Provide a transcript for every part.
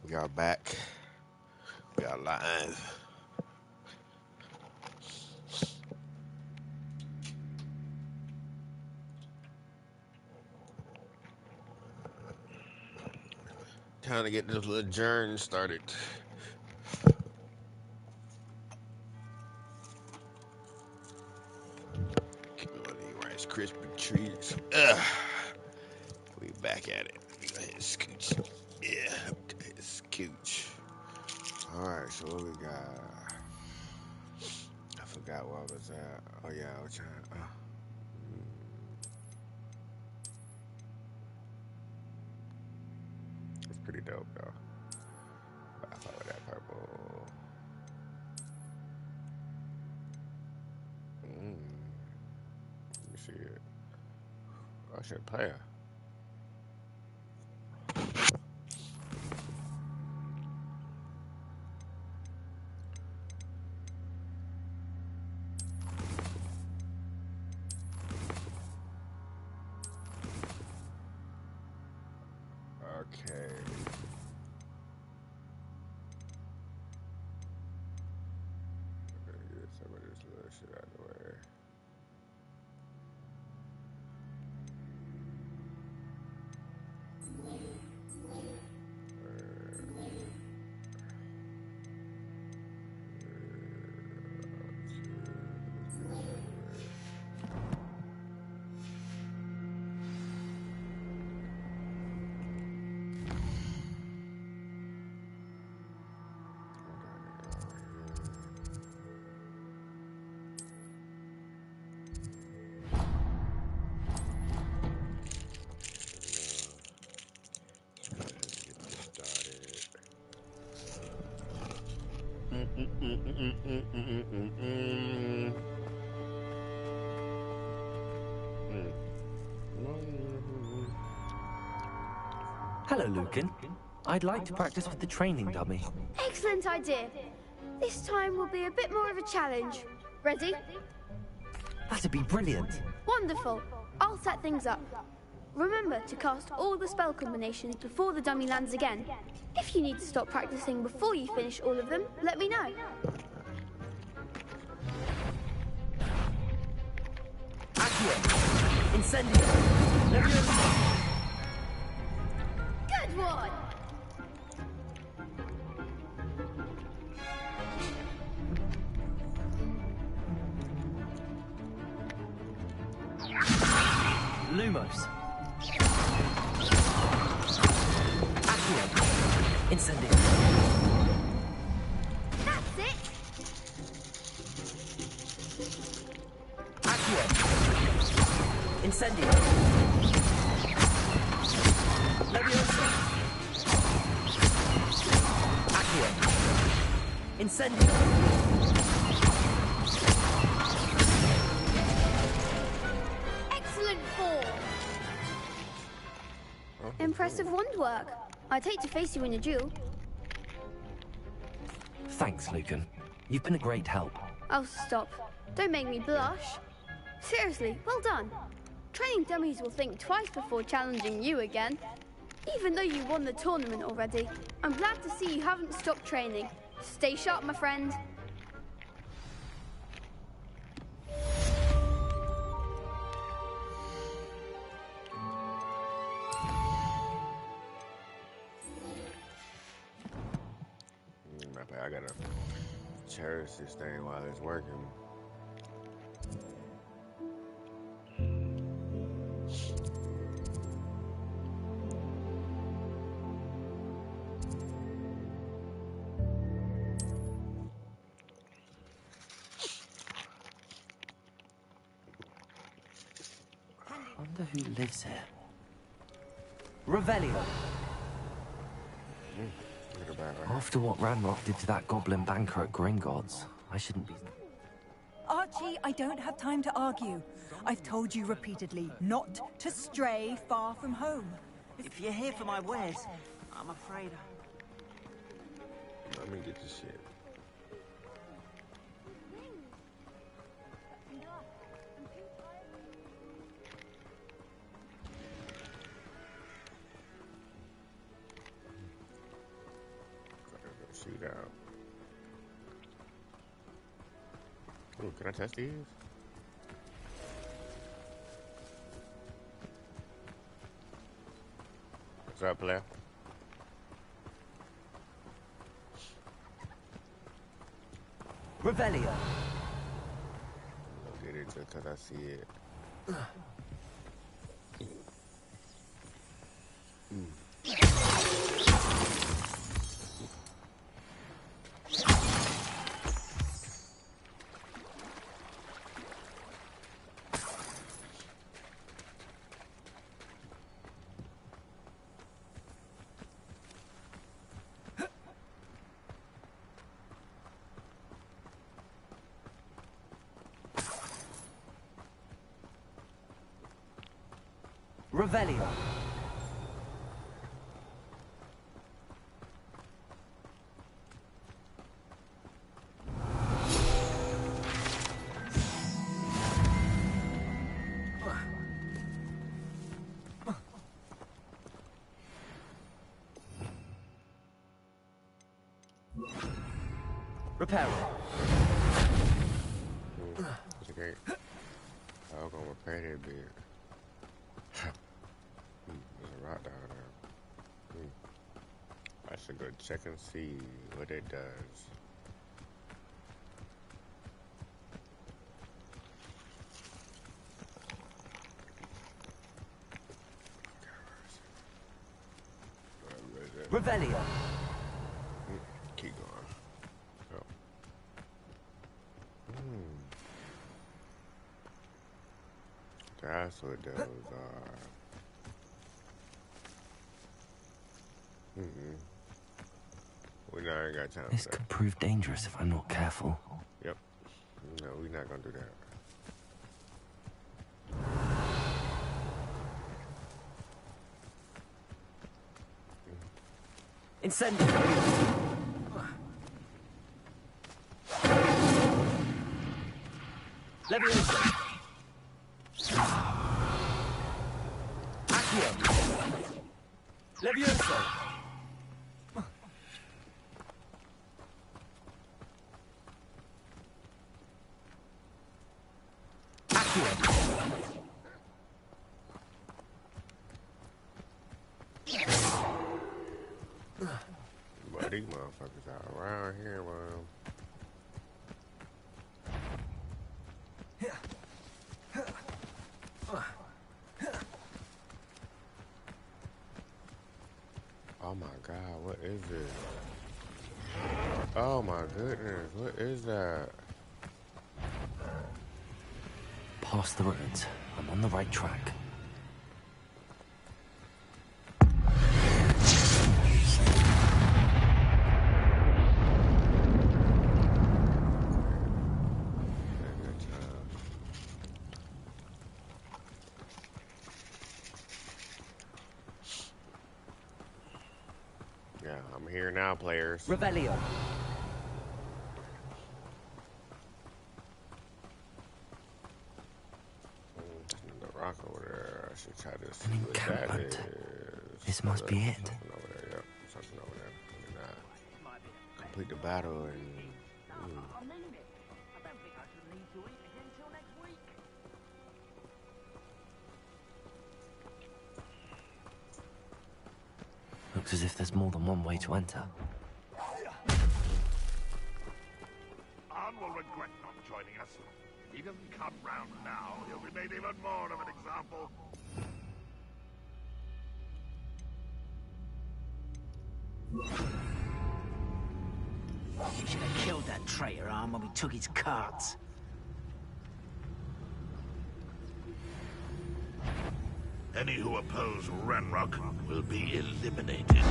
We are back. We are live. Time to get this little journey started. Give me one of these Rice Krispie treats. We back at it. We go ahead and scooch. Yeah, scooch. Alright, so what we got? I forgot what was that. Oh yeah, I was trying. It's pretty dope though. I follow that purple. Let me see it. I should play her. Okay. Get some of this little shit out of the way. Hello, Lucan. I'd like to practice with the training dummy. Excellent idea. This time will be a bit more of a challenge. Ready? That'd be brilliant. Wonderful. I'll set things up. Remember to cast all the spell combinations before the dummy lands again. If you need to stop practicing before you finish all of them, let me know. Accio! Incendio! Good one! Lumos. Accio! Incendio! That's it! Accio! Incendio! Leviosa! Accio! Incendio! Excellent form! Impressive wand work. I'd hate to face you in a duel. Thanks, Lucan. You've been a great help. Oh, stop. Don't make me blush. Seriously, well done. Training dummies will think twice before challenging you again. Even though you won the tournament already, I'm glad to see you haven't stopped training. Stay sharp, my friend. I gotta cherish this thing while it's working. Wonder who lives here. Revelio. After what Ranrock did to that goblin banker at Gringotts, I shouldn't be... Archie, I don't have time to argue. I've told you repeatedly not to stray far from home. If you're here for my wares, I'm afraid... Let me get this shit. shootout. Ooh, can I test these? What's up, player? Revelio. I'll get it just because I see it. Revelio. Repair. Okay. I'm gonna repair that bit. There's a rock down there. I should go check and see what it does. Revelio. Keep going. Oh. That's what those are. We not ain't got time This for that. could prove dangerous if I'm not careful. Yep. No, we're not gonna do that. Incendio. Levioso. Accio. Levioso. But these motherfuckers are around here, man. Oh my god, what is it? Oh my goodness, what is that? Past the ruins. I'm on the right track. Yeah, I'm here now, players. Revelio. The rock over there. I should try to see An what that encampment. is. This must be it. Something over there, yep. Something over there. We're gonna complete the battle and... Looks as if there's more than one way to enter. Arn will regret not joining us. If he doesn't come round now, he'll be made even more of an example. You should have killed that traitor, Arn, when we took his carts. Any who oppose Ranrock will be eliminated.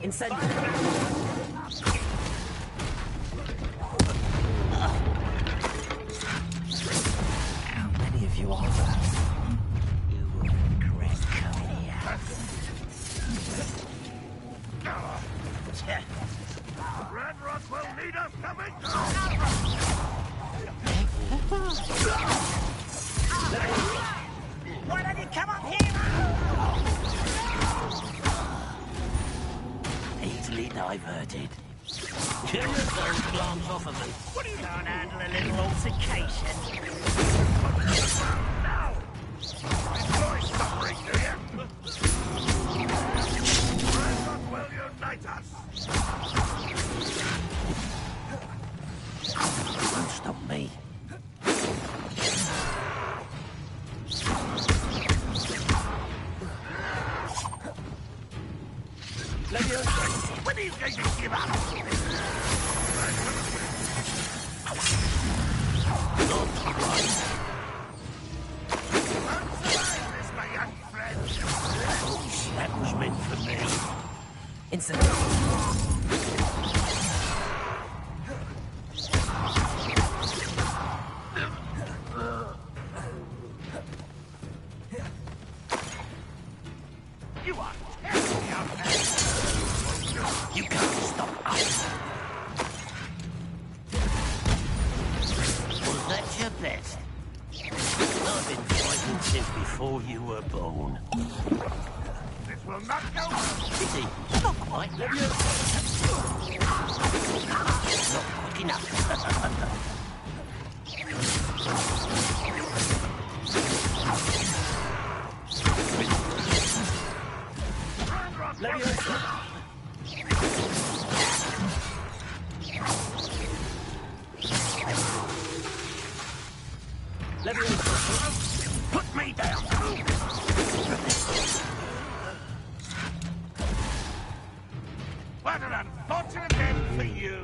How many of you are there? You will regret coming here. Red Rock will need us coming. Why don't you come up here? Easily diverted. Kill those plants off of me. What do you can't handle a little altercation? Now! Enjoy suffering, do you? Red Rock will unite us. Won't stop me. When are you going to give up? Won't survive this, my young friend. That was meant for me. You are terribly outmatched. You can't stop us. Was that your best? I've been fighting since before you were born. This will not go. Pity. Not quite. Not quick enough. Put me down. What an unfortunate end for you.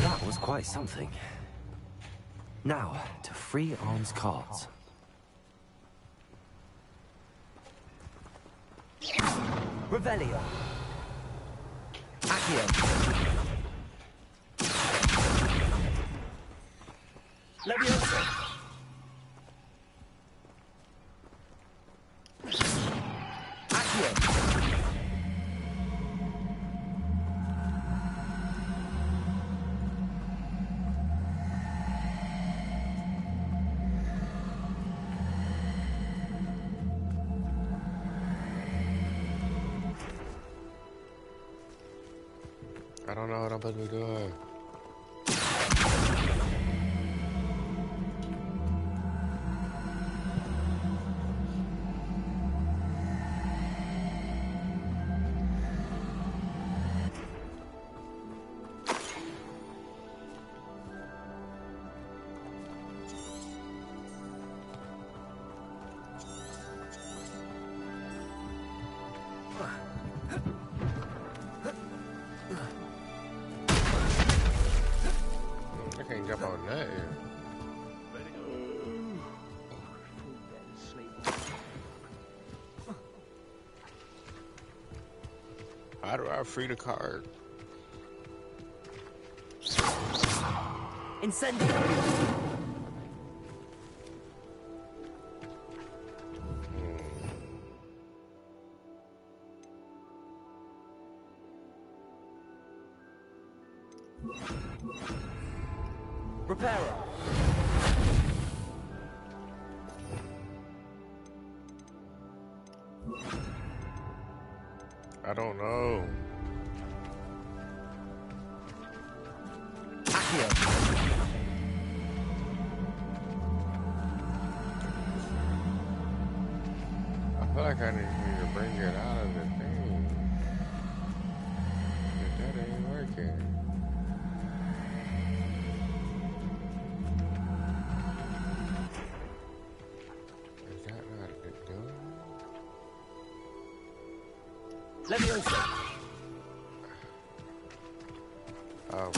That was quite something. Now, to free Arm's cards. Revelio. Accio. Leviosa. Accio. I don't know what I'm supposed to be doing. I can't jump on that here. How do I free the card? Incendio. Reparo. I don't know. Accio. I feel like I need to bring it out of the thing. But that ain't working. Is that not it doing? Leviosa. Oh.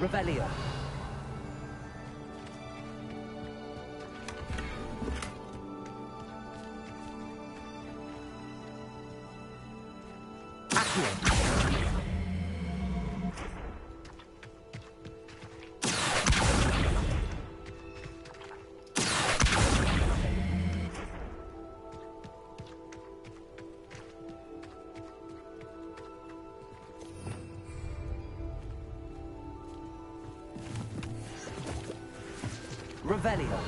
Revelio. Revelio.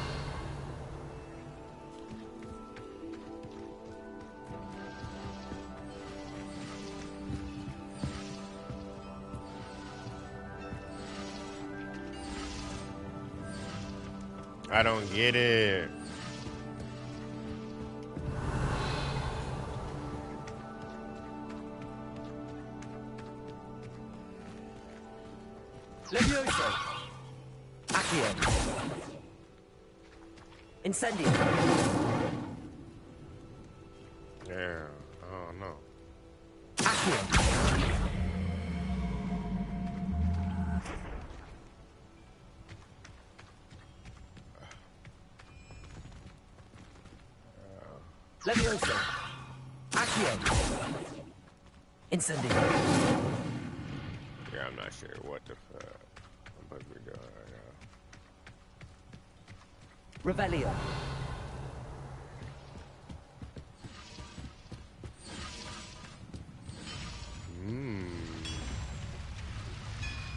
I don't get it. Levioso. Accio. Incendio. Yeah, I don't know. Accio. Levioso. Accio. Incendio. Yeah, I'm not sure what the fuck I'm supposed to be doing right now. Revelio.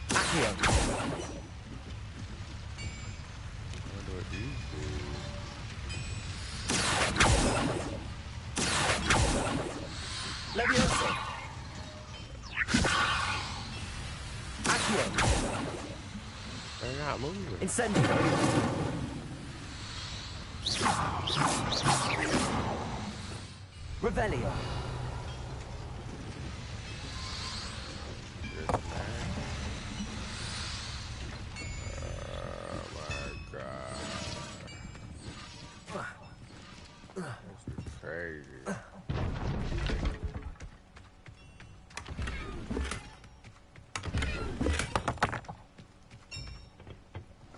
Accio. What do these do? Levioso. Accio. They're not moving. Incendio. Revelio. This man. Oh my god. This is crazy.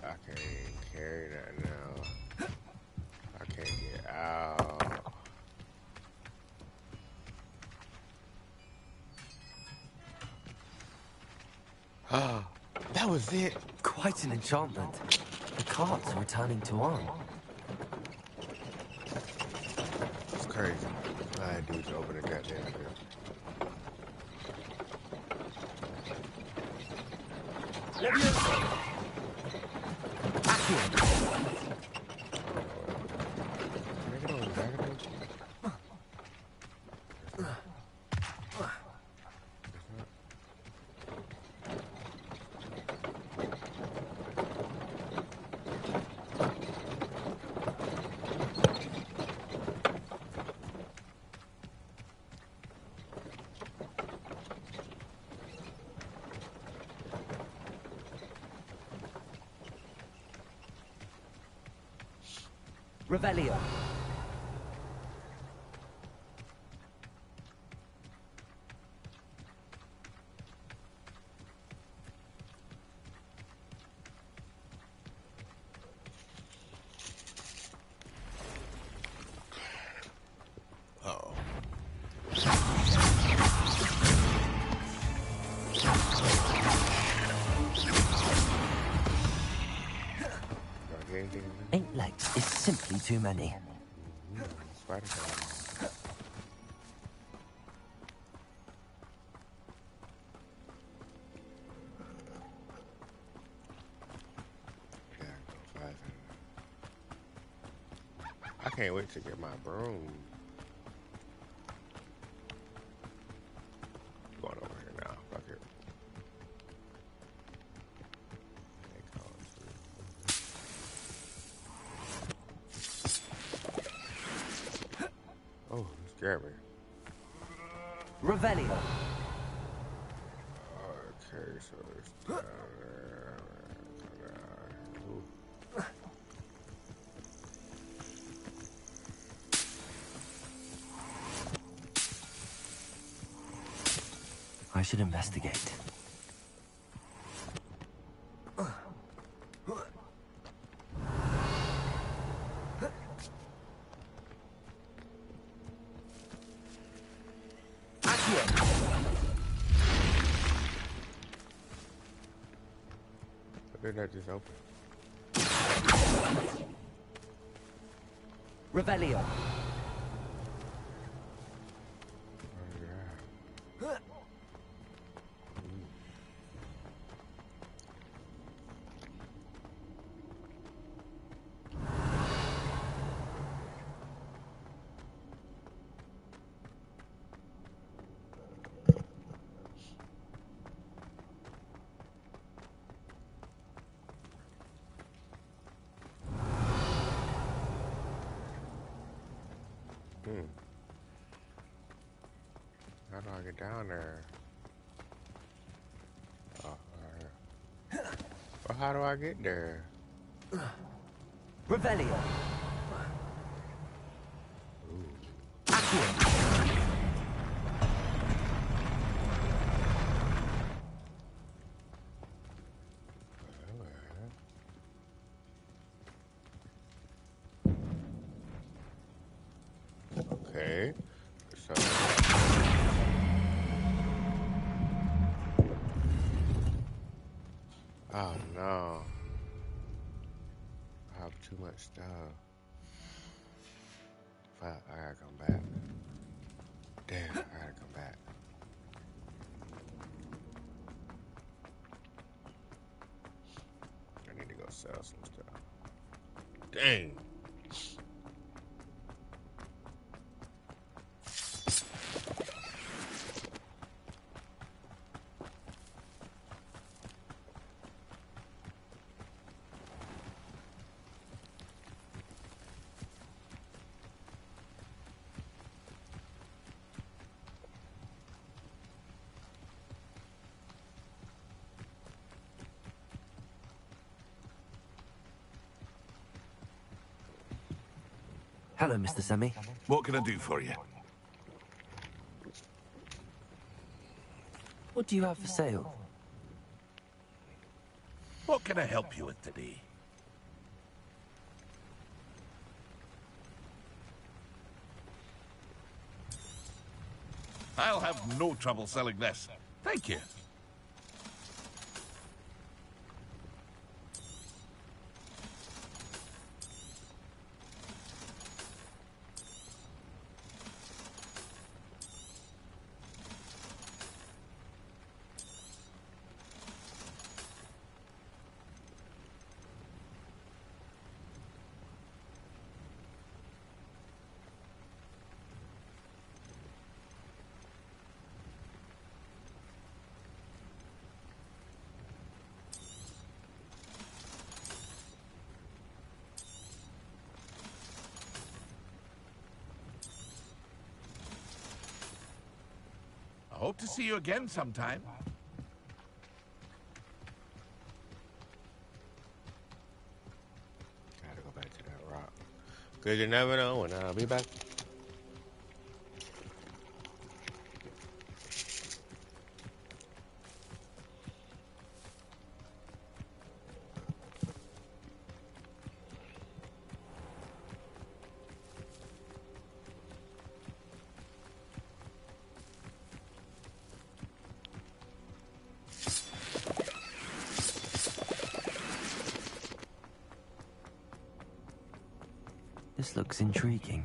I can't even carry that now. I can't get out. Ah, that was it. Quite an enchantment. The carts are returning to on. It's crazy. All I had to do was open the goddamn door. Levioso. Accio. Can I get on the back of those? Revelio. Uh-oh. Anything? 8 legs is simply too many. Spider guy. Yeah, go 500. I can't wait to get my broom. Going over here now. Fuck it. They call it food. Oh, you scared me. Revelio. Okay, so it's down there. Ooh. I should investigate. Did that just open? Revelio. Oh, yeah. How do I get down there? Oh, right here. Well, how do I get there? Revelio. Okay. So. Oh no. I have too much stuff. Fuck, I gotta come back. Damn, I gotta come back. I need to go sell some stuff. Dang. Hello, Mr. Semi. What can I do for you? What do you have for sale? What can I help you with today? I'll have no trouble selling this. Thank you. I hope to see you again sometime. Gotta go back to that rock. Cause you never know when I'll be back. This looks intriguing.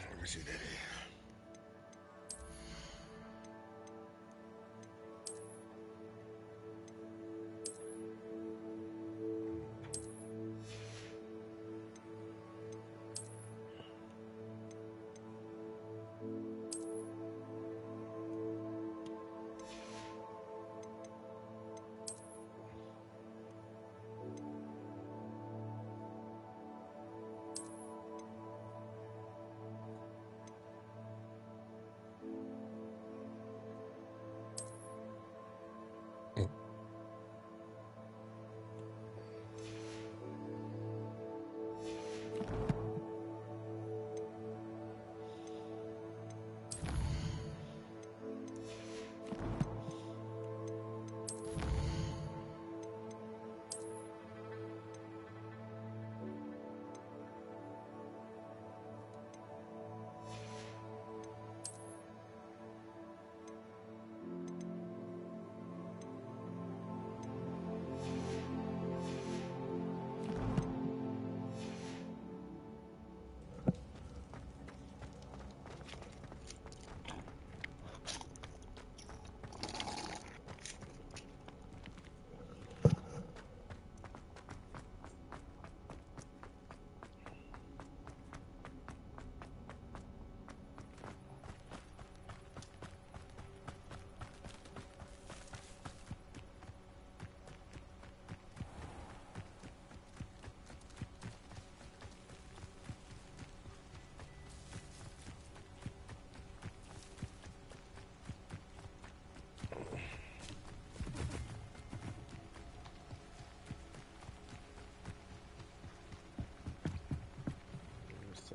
Let me see that.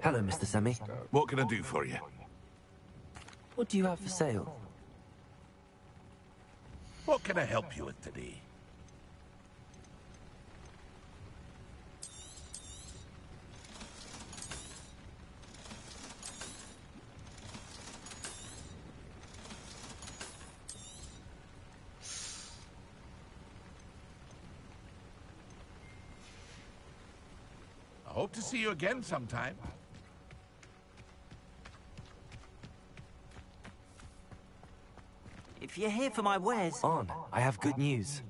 Hello, Mr. Semi. What can I do for you? What do you have for sale? What can I help you with today? I hope to see you again sometime. If you're here for my wares... On, I have good news.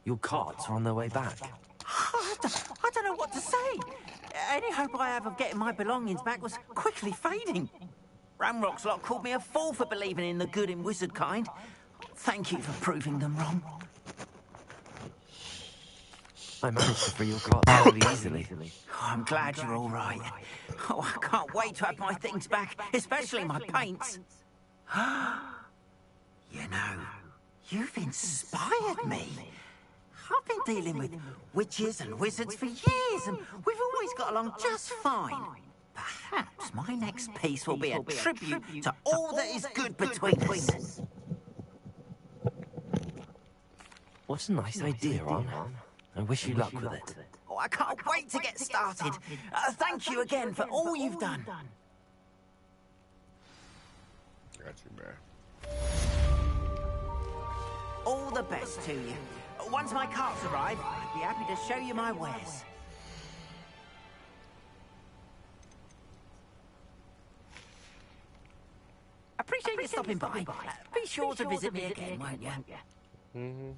Your carts are on their way back. I don't know what to say. Any hope I have of getting my belongings back was quickly fading. Ramrock's lot called me a fool for believing in the good in wizard kind. Thank you for proving them wrong. I managed to free your carts fairly easily. Oh, I'm glad you're all right. Oh, I can't wait to have my things back, especially my paints. You know, you've inspired me. I've been dealing with witches and wizards for years, and we've always got along just fine. Perhaps my next piece will be a tribute to all that is good between us. What a nice idea, Ron. I wish you luck with it. Oh, I can't wait to get started. Thank you again for all you've done. Got you, man. All the best to you. Once my carts arrive, I'd be happy to show you my wares. Appreciate you stopping by. Be sure to visit me again, won't you? Mm-hmm.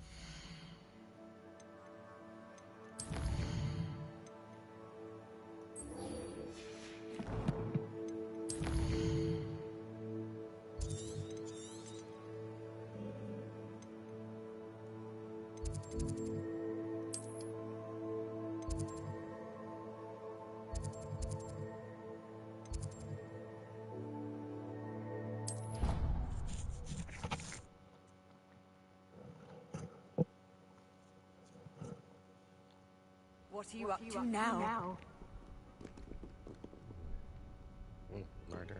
What are you up to now? Right there.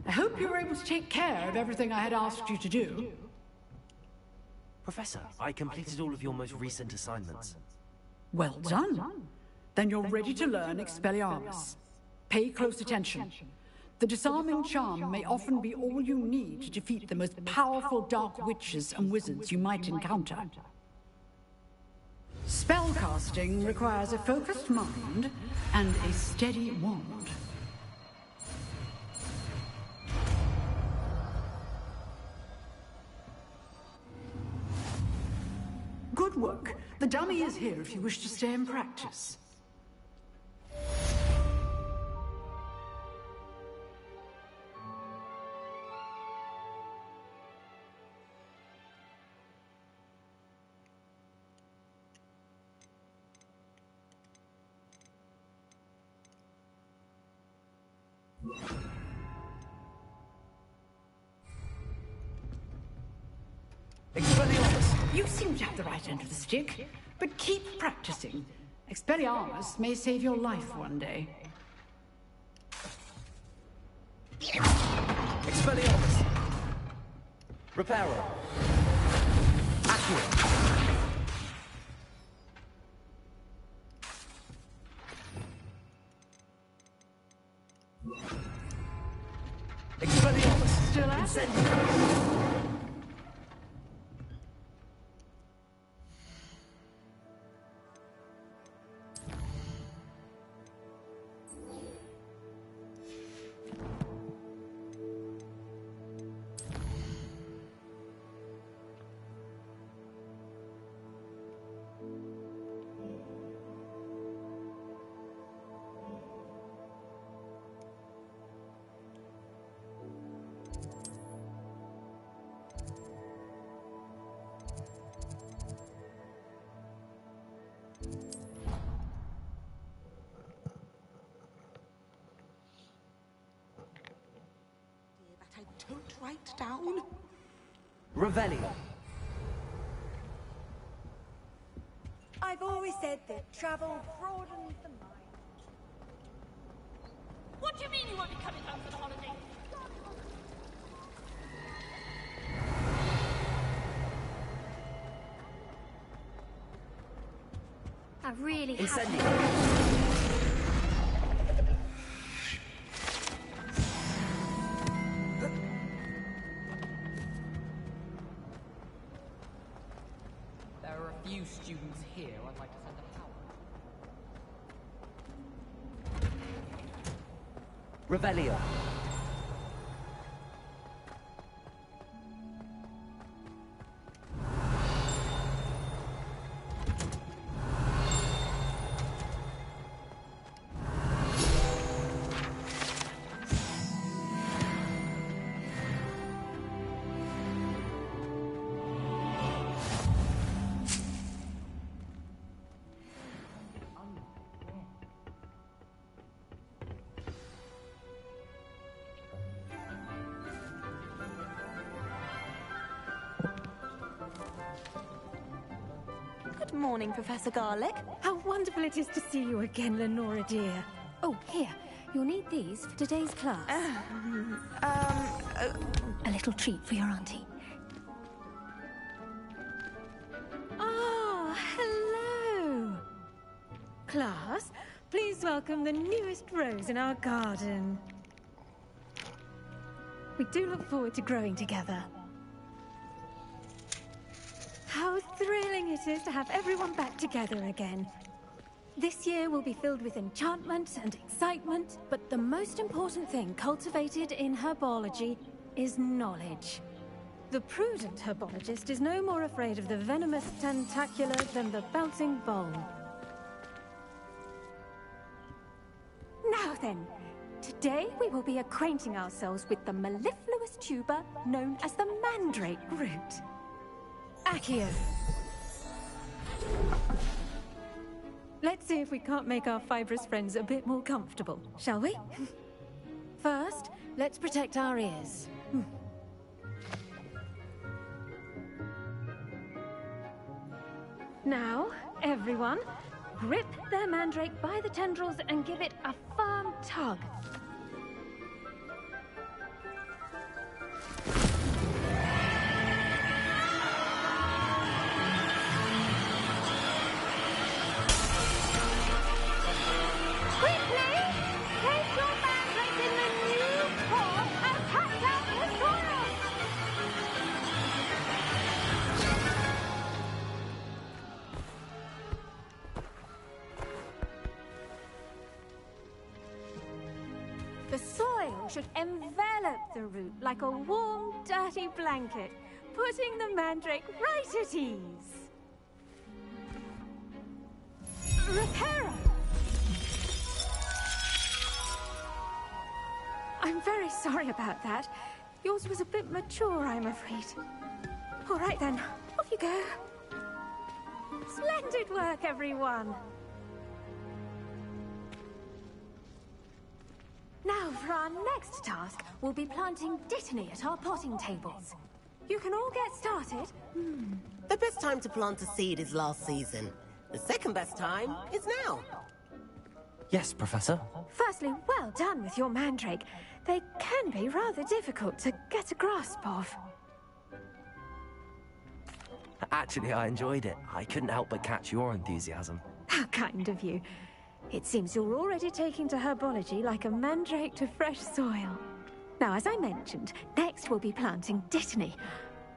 I hope you were able to take care of everything I had asked you to do. Professor, I completed all of your most recent assignments. Well done. Then you're ready to learn Expelliarmus. Pay close attention. The disarming charm may often be all you need to defeat the most powerful dark witches and wizards you might encounter. Spellcasting requires a focused mind and a steady wand. Good work. The dummy is here if you wish to stay and practice. Expelliarmus, you seem to have the right end of the stick, but keep practicing. Expelliarmus may save your life one day. Expelliarmus! Reparo! Accio! still at it? That I don't write down. Revelio. I've always said that travel broadens the mind. What do you mean you won't be coming home for the holiday? I really have. There are a few students here I'd like to send a power. Revelio. Good morning, Professor Garlic. How wonderful it is to see you again, Lenora dear. Oh, here. You'll need these for today's class. A little treat for your auntie. Ah, hello. Class, please welcome the newest rose in our garden. We do look forward to growing together. How thrilling it is to have everyone back together again. This year will be filled with enchantment and excitement, but the most important thing cultivated in herbology is knowledge. The prudent herbologist is no more afraid of the venomous tentacula than the bouncing vole. Now then, today we will be acquainting ourselves with the mellifluous tuber known as the mandrake root. Accio. Let's see if we can't make our fibrous friends a bit more comfortable, shall we? First, let's protect our ears. Now, everyone, grip their mandrake by the tendrils and give it a firm tug. The soil should envelop the root like a warm, dirty blanket, putting the mandrake right at ease. Reparo! I'm very sorry about that. Yours was a bit mature, I'm afraid. All right then, off you go. Splendid work, everyone. Now, for our next task, we'll be planting dittany at our potting tables. You can all get started. The best time to plant a seed is last season. The second best time is now. Yes, Professor. Firstly, well done with your mandrake. They can be rather difficult to get a grasp of. Actually, I enjoyed it. I couldn't help but catch your enthusiasm. How kind of you. It seems you're already taking to herbology like a mandrake to fresh soil. Now, as I mentioned, next we'll be planting Dittany.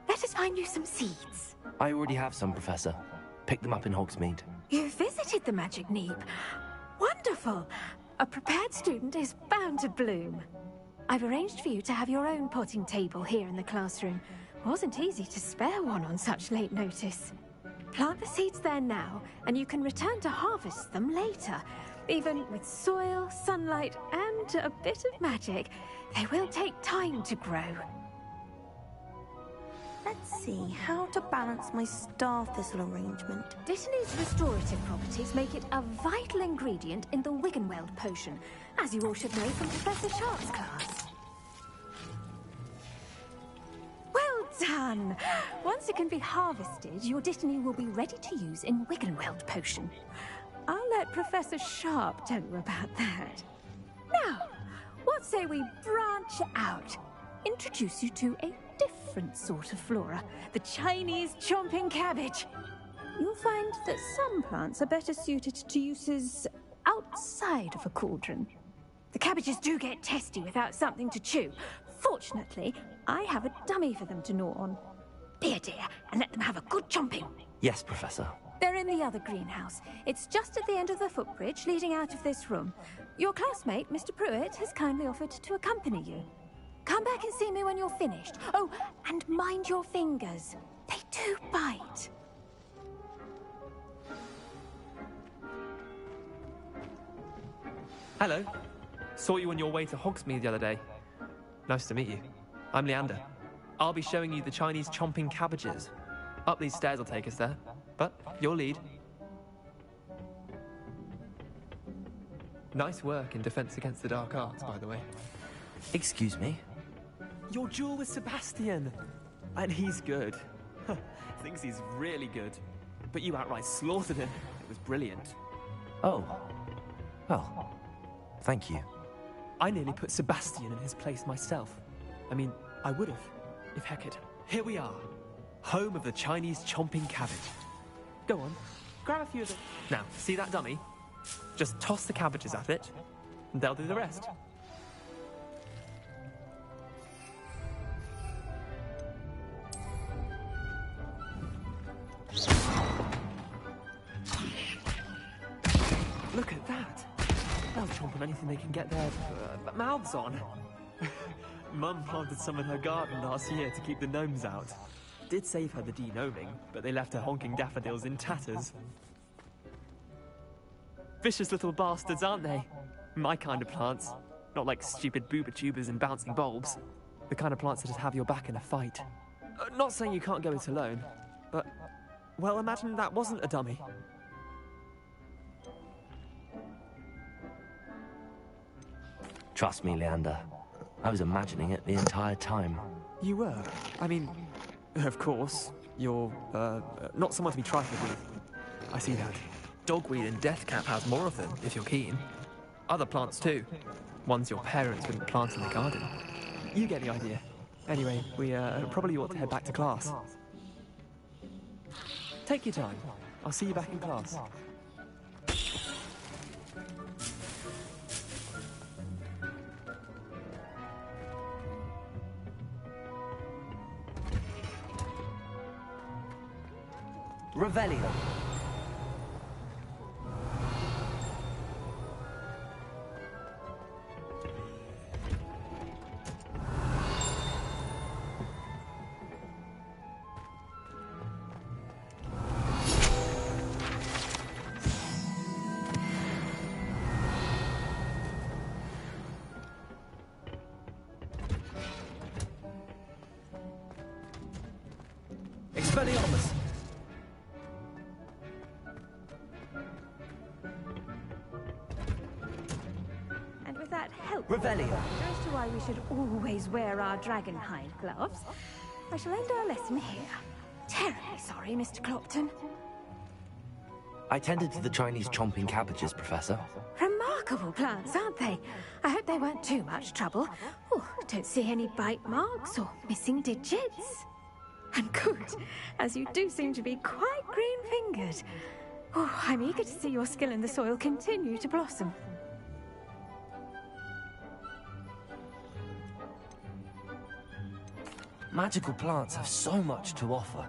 Let us find you some seeds. I already have some, Professor. Picked them up in Hogsmeade. You visited the Magic Neep. Wonderful. A prepared student is bound to bloom. I've arranged for you to have your own potting table here in the classroom. Wasn't easy to spare one on such late notice. Plant the seeds there now, and you can return to harvest them later. Even with soil, sunlight, and a bit of magic, they will take time to grow. Let's see how to balance my star thistle arrangement. Dittany's restorative properties make it a vital ingredient in the Wiggenweld potion, as you all should know from Professor Sharp's class. Well done! Once it can be harvested, your Dittany will be ready to use in Wiggenweld potion. I'll let Professor Sharp tell you about that. Now, what say we branch out? Introduce you to a different sort of flora, the Chinese chomping cabbage. You'll find that some plants are better suited to uses outside of a cauldron. The cabbages do get testy without something to chew. Fortunately, I have a dummy for them to gnaw on. Be a dear and let them have a good chomping. Yes, Professor. They're in the other greenhouse. It's just at the end of the footbridge leading out of this room. Your classmate, Mr. Pruitt, has kindly offered to accompany you. Come back and see me when you're finished. Oh, and mind your fingers. They do bite. Hello. Saw you on your way to Hogsmeade the other day. Nice to meet you. I'm Leander. I'll be showing you the Chinese chomping cabbages. Up these stairs will take us there, but your lead. Nice work in Defense Against the Dark Arts, by the way. Excuse me? Your duel with Sebastian! And he's good. Thinks he's really good. But you outright slaughtered him. It was brilliant. Oh. Well, thank you. I nearly put Sebastian in his place myself. I mean, I would have, if Hecate. Here we are. Home of the Chinese chomping cabbage. Go on, grab a few of them. Now, see that dummy? Just toss the cabbages at it, and they'll do the rest. Look at that. They'll chomp on anything they can get their mouths on. Mum planted some in her garden last year to keep the gnomes out. Did save her the de-gnoming, but they left her honking daffodils in tatters. Vicious little bastards, aren't they? My kind of plants. Not like stupid booba tubers and bouncing bulbs. The kind of plants that'd have your back in a fight. Not saying you can't go it alone, but... well, imagine that wasn't a dummy. Trust me, Leander. I was imagining it the entire time. You were? I mean, of course. You're, not someone to be trifled with. I see that. Dogweed and deathcap has more of them, if you're keen. Other plants too. Ones your parents wouldn't plant in the garden. You get the idea. Anyway, we probably ought to head back to class. Take your time. I'll see you back in class. Revelio. Expelliarmus! And with that help, Revelio. as to why we should always wear our dragonhide gloves, I shall end our lesson here. Terribly sorry, Mr. Clopton. I tended to the Chinese chomping cabbages, Professor. Remarkable plants, aren't they? I hope they weren't too much trouble. Oh, don't see any bite marks or missing digits. And good, as you do seem to be quite green-fingered. Oh, I'm eager to see your skill in the soil continue to blossom. Magical plants have so much to offer.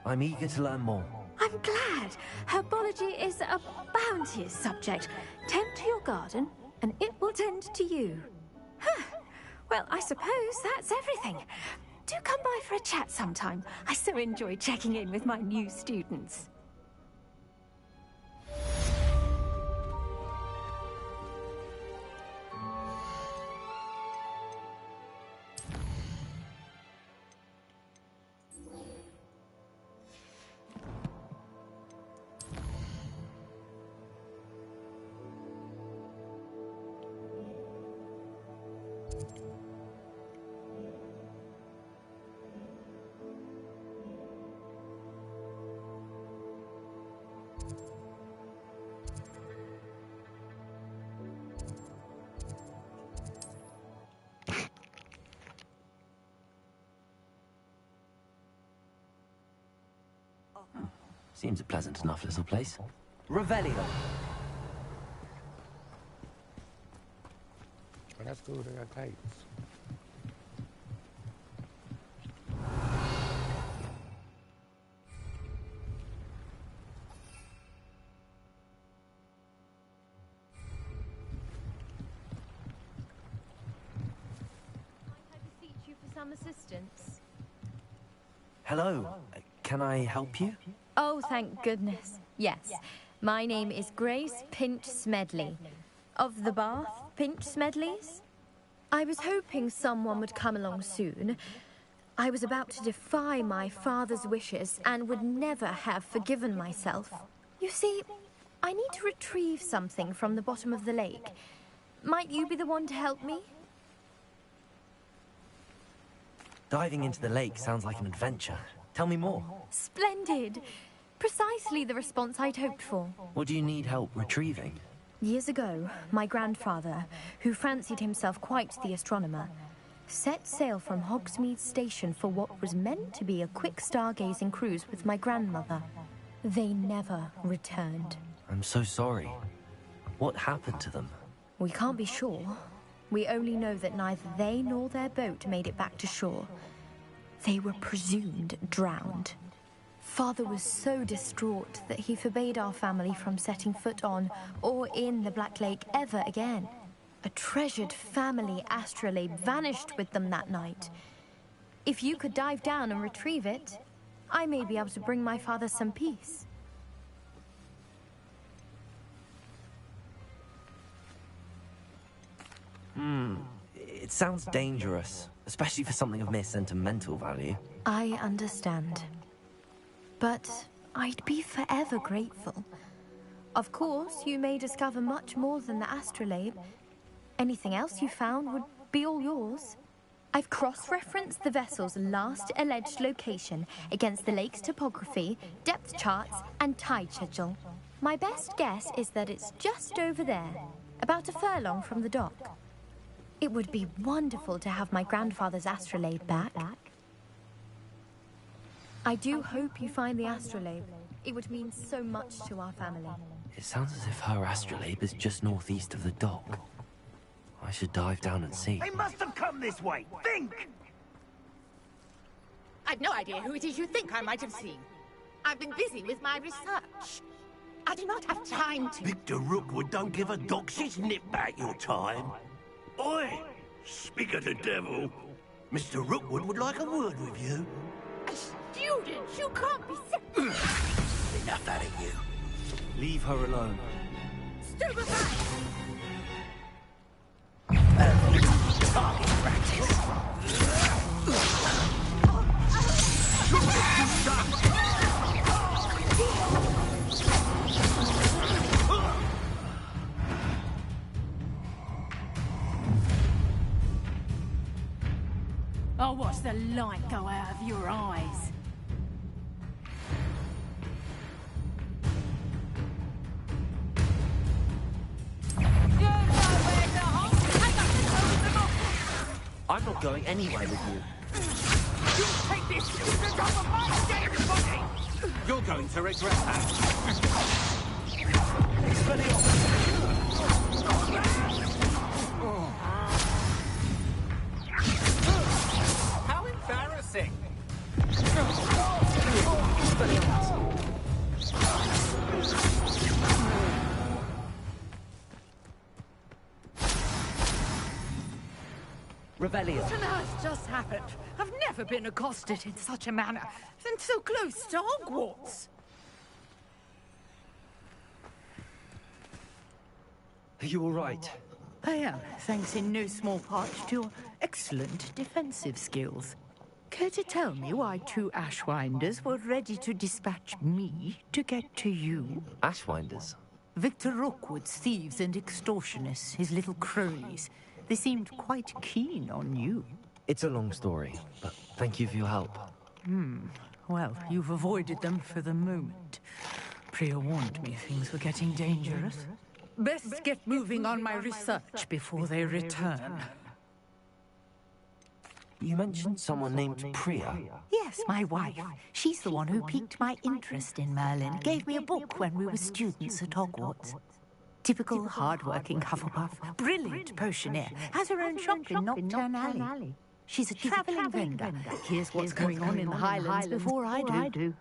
I'm eager to learn more. I'm glad. Herbology is a bounteous subject. Tend to your garden, and it will tend to you. Huh. Well, I suppose that's everything. Do come by for a chat sometime. I so enjoy checking in with my new students. Seems a pleasant enough little place. Revelio. Well, that's cool. They got kites. I beseech you for some assistance. Hello. Can I help you? Oh, thank goodness. Yes. My name is Grace Pinch Smedley. Of the Bath Pinch Smedleys? I was hoping someone would come along soon. I was about to defy my father's wishes and would never have forgiven myself. You see, I need to retrieve something from the bottom of the lake. Might you be the one to help me? Diving into the lake sounds like an adventure. Tell me more. Splendid. Precisely the response I'd hoped for. What do you need help retrieving? Years ago, my grandfather, who fancied himself quite the astronomer, set sail from Hogsmeade Station for what was meant to be a quick stargazing cruise with my grandmother. They never returned. I'm so sorry. What happened to them? We can't be sure. We only know that neither they nor their boat made it back to shore. They were presumed drowned. Father was so distraught that he forbade our family from setting foot on or in the Black Lake ever again. A treasured family astrolabe vanished with them that night. If you could dive down and retrieve it, I may be able to bring my father some peace. It sounds dangerous, especially for something of mere sentimental value. I understand. But I'd be forever grateful. Of course, you may discover much more than the astrolabe. Anything else you found would be all yours. I've cross-referenced the vessel's last alleged location against the lake's topography, depth charts, and tide schedule. My best guess is that it's just over there, about a furlong from the dock. It would be wonderful to have my grandfather's astrolabe back. I do hope you find the astrolabe. It would mean so much to our family. It sounds as if her astrolabe is just northeast of the dock. I should dive down and see. They must have come this way. Think! I've no idea who it is you think I might have seen. I've been busy with my research. I do not have time to... Victor Rookwood don't give a doxy's nip back your time. Oi! Speak of the devil. Mr. Rookwood would like a word with you. A student? You can't be Enough out of you. Leave her alone. Stupefy! Target practice. I'll watch the light go out of your eyes. I'm not going anywhere with you. You take this student off of my dead body! You're going to regret that. How embarrassing! sing. Revelio. What on earth just happened? I've never been accosted in such a manner, and so close to Hogwarts. Are you all right? I am, thanks in no small part to your excellent defensive skills. Care to tell me why 2 Ashwinders were ready to dispatch me to get to you? Ashwinders? Victor Rookwood's thieves and extortionists, his little cronies. They seemed quite keen on you. It's a long story, but thank you for your help. Well, you've avoided them for the moment. Priya warned me things were getting dangerous. Best get moving on my research before they return. You mentioned someone named Priya. Yes, my wife. She's the one who piqued my interest in Merlin. Gave me a book when we were students at Hogwarts. Typical hard-working Hufflepuff. Brilliant potioneer. Has her own shop in Nocturne Alley. She's a travelling vendor. Here's what's going on in the Highlands before I do.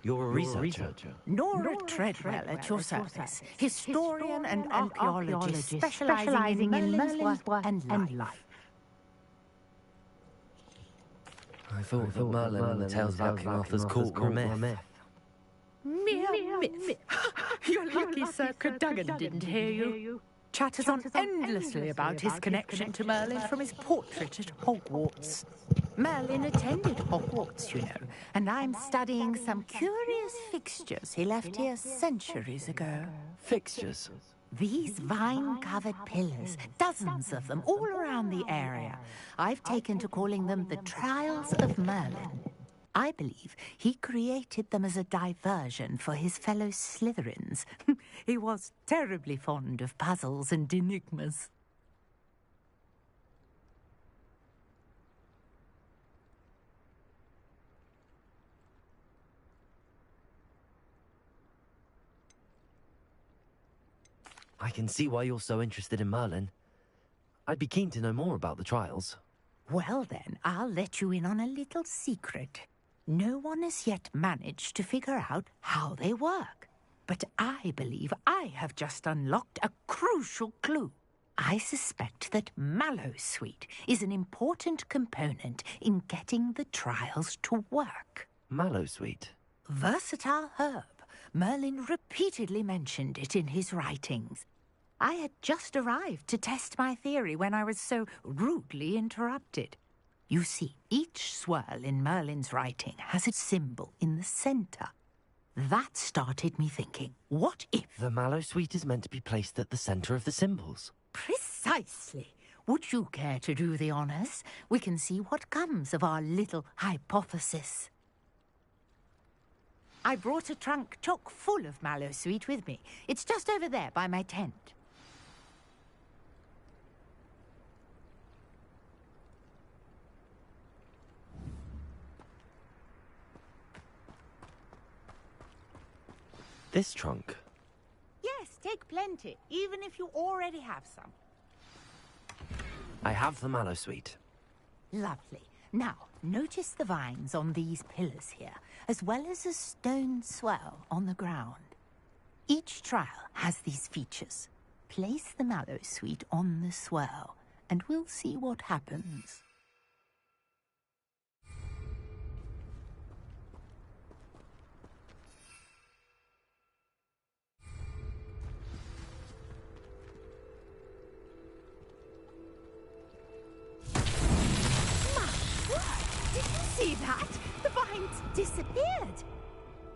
You're a researcher? Nora Treadwell at your service. Historian and archaeologist specializing in Merlin's work and life. I thought that Merlin and the tales about King Arthur's court were a myth. Mere myth. You're lucky Sir Cadogan didn't hear you. Chatters on endlessly about his connection to Merlin from his portrait at Hogwarts. Merlin attended Hogwarts, you know, and I'm studying some curious fixtures he left here centuries ago. Fixtures? These vine-covered pillars, dozens of them, all around the area. I've taken to calling them the Trials of Merlin. I believe he created them as a diversion for his fellow Slytherins. He was terribly fond of puzzles and enigmas. I can see why you're so interested in Merlin. I'd be keen to know more about the trials. Well then, I'll let you in on a little secret. No one has yet managed to figure out how they work. But I believe I have just unlocked a crucial clue. I suspect that Mallowsweet is an important component in getting the trials to work. Mallowsweet? Versatile herb. Merlin repeatedly mentioned it in his writings. I had just arrived to test my theory when I was so rudely interrupted. You see, each swirl in Merlin's writing has a symbol in the center. That started me thinking, what if... The Mallowsweet is meant to be placed at the center of the symbols. Precisely. Would you care to do the honors? We can see what comes of our little hypothesis. I brought a trunk chock full of Mallowsweet with me. It's just over there by my tent. This trunk? Yes, take plenty, even if you already have some. I have the Mallowsweet. Lovely. Now, notice the vines on these pillars here, as well as a stone swell on the ground. Each trial has these features. Place the Mallowsweet on the swell, and we'll see what happens. Did you see that? The vines disappeared.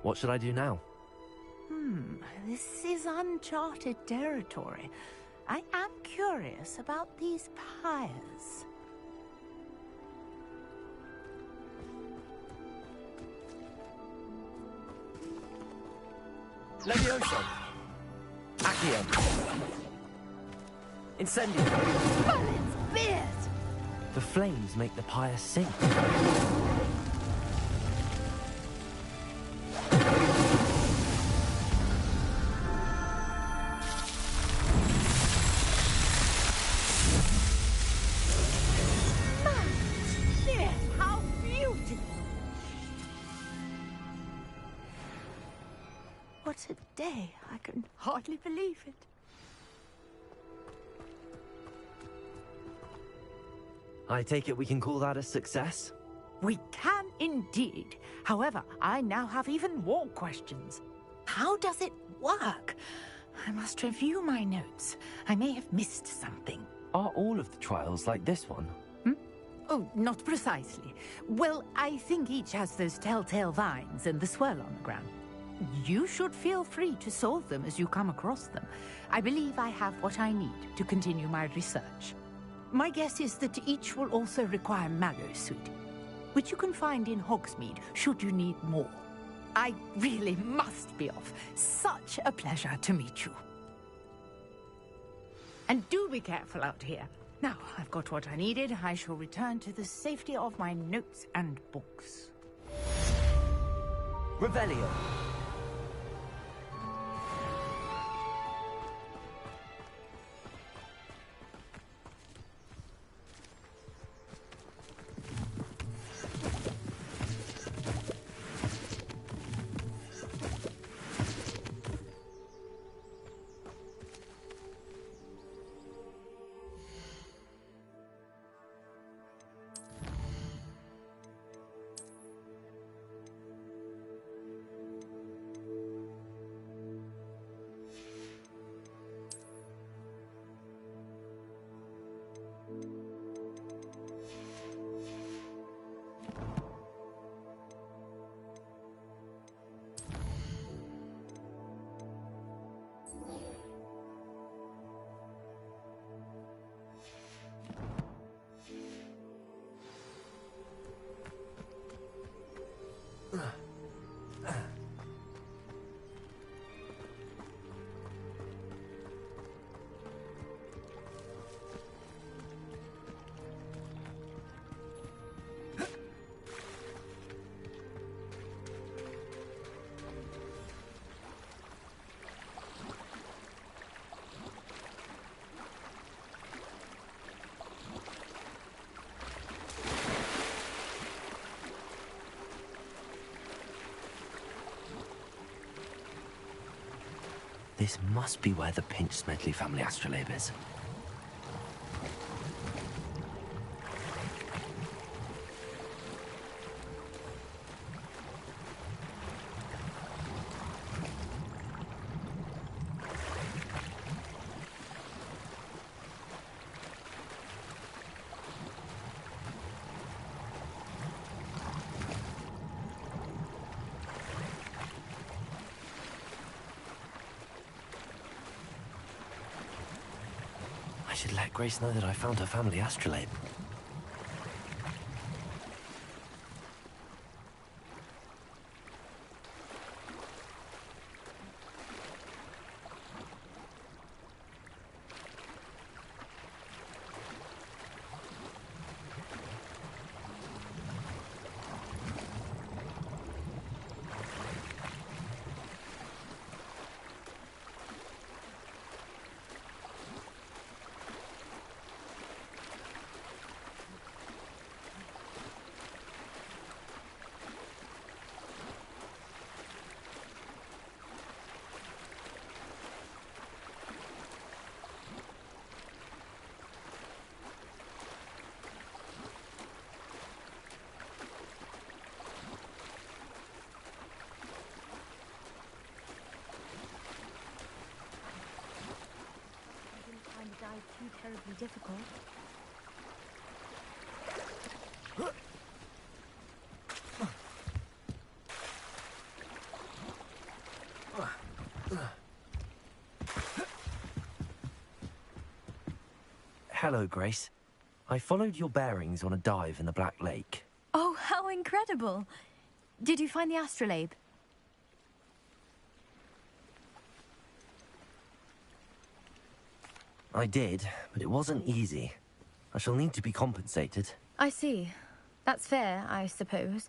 What should I do now? This is uncharted territory. I am curious about these pyres. Levioso! Accio! Incendio! Merlin's beard! The flames make the pyre sink. How What a day. I can hardly believe it. I take it we can call that a success? We can indeed. However, I now have even more questions. How does it work? I must review my notes. I may have missed something. Are all of the trials like this one? Oh, not precisely. Well, I think each has those telltale vines and the swirl on the ground. You should feel free to solve them as you come across them. I believe I have what I need to continue my research. My guess is that each will also require mallow sweet, which you can find in Hogsmeade should you need more. I really must be off. Such a pleasure to meet you. And do be careful out here. Now, I've got what I needed. I shall return to the safety of my notes and books. Revelio. This must be where the Pinch-Smedley family astrolabe is. I should let Grace know that I found her family astrolabe. Too terribly difficult. Hello, Grace. I followed your bearings on a dive in the Black Lake. Oh, how incredible! Did you find the astrolabe? I did, but it wasn't easy. I shall need to be compensated. I see. That's fair, I suppose.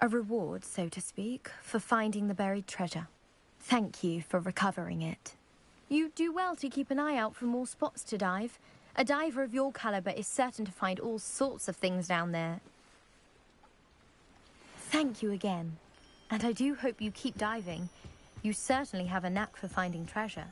A reward, so to speak, for finding the buried treasure. Thank you for recovering it. You do well to keep an eye out for more spots to dive. A diver of your caliber is certain to find all sorts of things down there. Thank you again. And I do hope you keep diving. You certainly have a knack for finding treasure.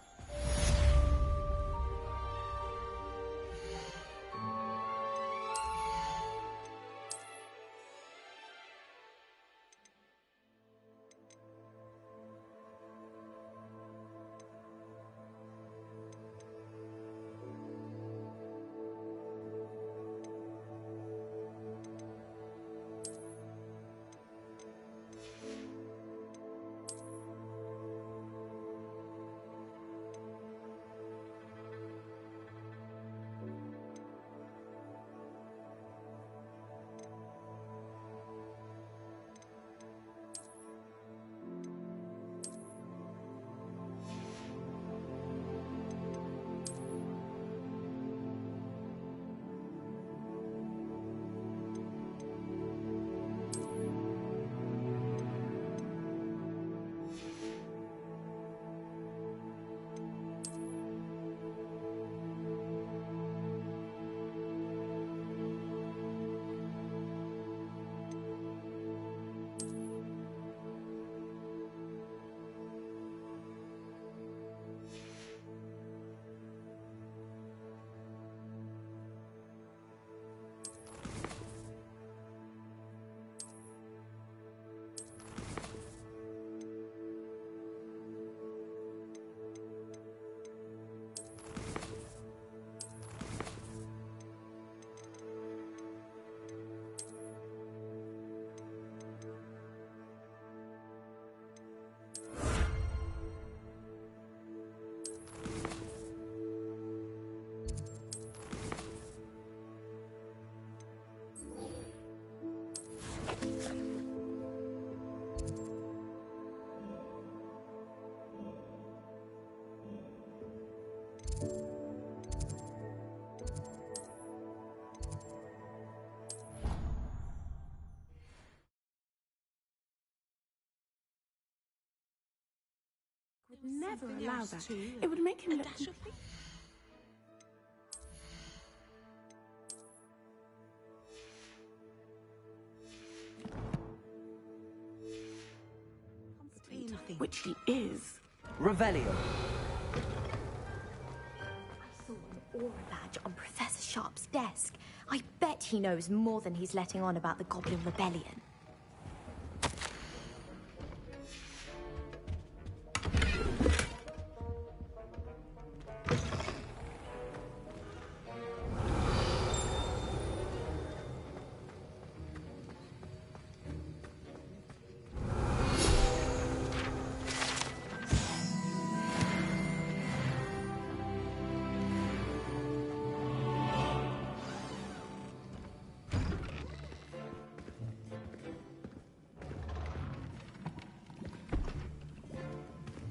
Would never allow that. It would make him look... Which he is. Revelio. I saw an aura badge on Professor Sharp's desk. I bet he knows more than he's letting on about the Goblin Rebellion.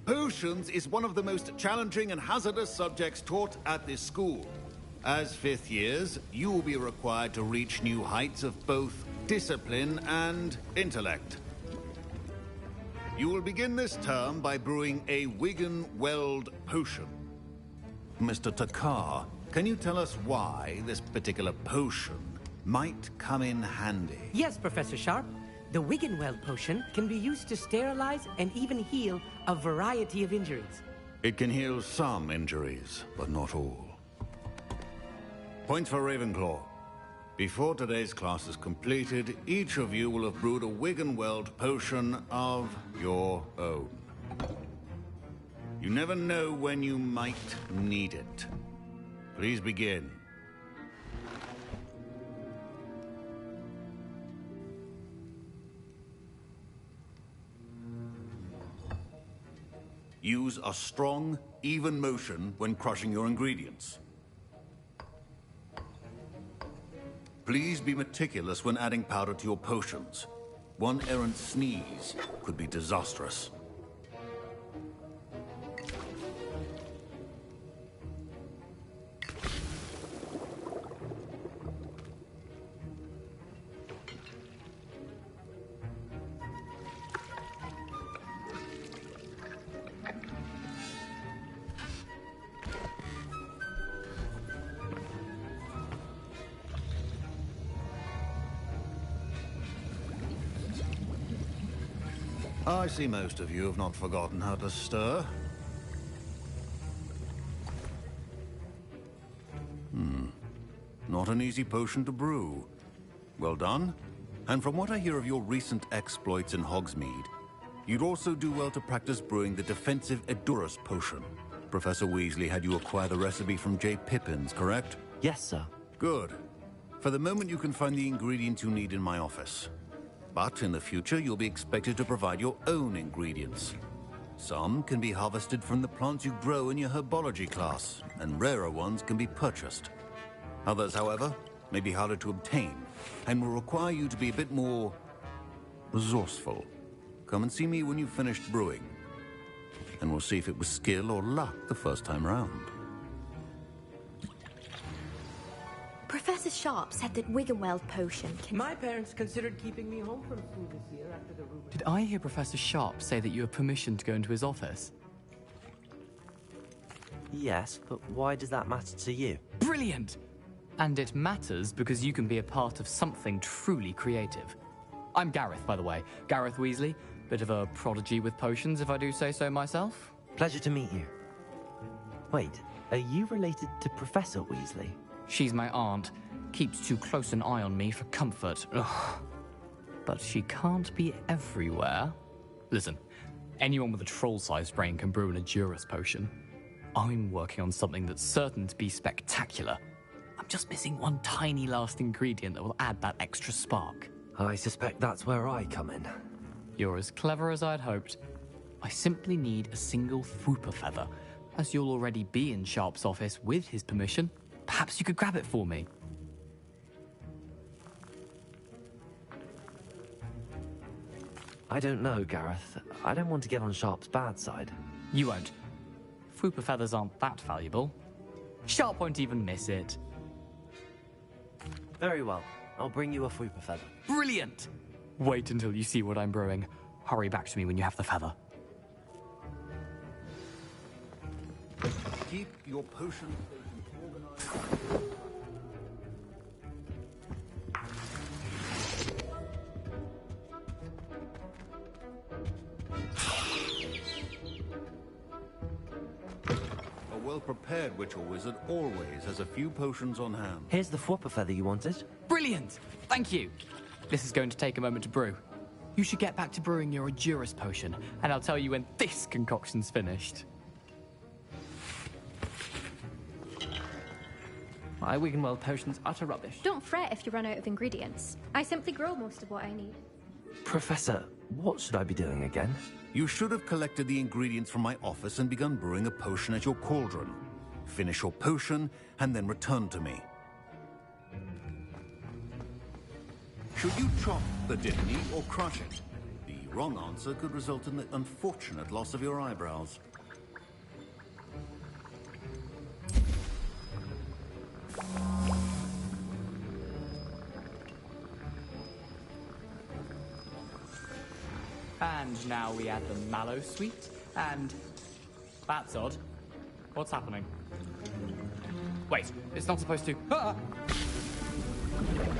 Potions is one of the most challenging and hazardous subjects taught at this school. As fifth years, you will be required to reach new heights of both discipline and intellect. You will begin this term by brewing a Wigan-Weld potion. Mr. Takar, can you tell us why this particular potion might come in handy? Yes, Professor Sharp. The Wiggenweld potion can be used to sterilize and even heal a variety of injuries. It can heal some injuries, but not all. Points for Ravenclaw. Before today's class is completed, each of you will have brewed a Wiggenweld potion of your own. You never know when you might need it. Please begin. Use a strong, even motion when crushing your ingredients. Please be meticulous when adding powder to your potions. One errant sneeze could be disastrous. I see most of you have not forgotten how to stir. Not an easy potion to brew. Well done. And from what I hear of your recent exploits in Hogsmeade, you'd also do well to practice brewing the defensive Edurus potion. Professor Weasley had you acquire the recipe from J. Pippin's, correct? Yes, sir. Good. For the moment, you can find the ingredients you need in my office. But in the future, you'll be expected to provide your own ingredients. Some can be harvested from the plants you grow in your herbology class, and rarer ones can be purchased. Others, however, may be harder to obtain, and will require you to be a bit more resourceful. Come and see me when you've finished brewing, and we'll see if it was skill or luck the first time round. Professor Sharp said that Wiggenweld potion can... My parents considered keeping me home from school this year after the rumor... Did I hear Professor Sharp say that you have permission to go into his office? Yes, but why does that matter to you? Brilliant! And it matters because you can be a part of something truly creative. I'm Gareth, by the way. Gareth Weasley. Bit of a prodigy with potions, if I do say so myself. Pleasure to meet you. Wait, are you related to Professor Weasley? She's my aunt. Keeps too close an eye on me for comfort. Ugh. But she can't be everywhere. Listen, anyone with a troll-sized brain can brew an Edurus potion. I'm working on something that's certain to be spectacular. I'm just missing one tiny last ingredient that will add that extra spark. I suspect that's where I come in. You're as clever as I'd hoped. I simply need a single Fwooper feather. As you'll already be in Sharp's office with his permission, perhaps you could grab it for me. I don't know, Gareth. I don't want to get on Sharp's bad side. You won't. Fwooper feathers aren't that valuable. Sharp won't even miss it. Very well. I'll bring you a Fwooper feather. Brilliant! Wait until you see what I'm brewing. Hurry back to me when you have the feather. Keep your potion organized. A well-prepared witch or wizard always has a few potions on hand. Here's the Fwooper feather you wanted. Brilliant! Thank you. This is going to take a moment to brew. You should get back to brewing your Edurus potion, and I'll tell you when this concoction's finished. My Wiggenweld potion's utter rubbish. Don't fret if you run out of ingredients. I simply grow most of what I need. Professor, what should I be doing again? You should have collected the ingredients from my office and begun brewing a potion at your cauldron. Finish your potion, and then return to me. Should you chop the dipney or crush it? The wrong answer could result in the unfortunate loss of your eyebrows. And now we add the mallow sweet, and... That's odd. What's happening? Wait, it's not supposed to... Ah!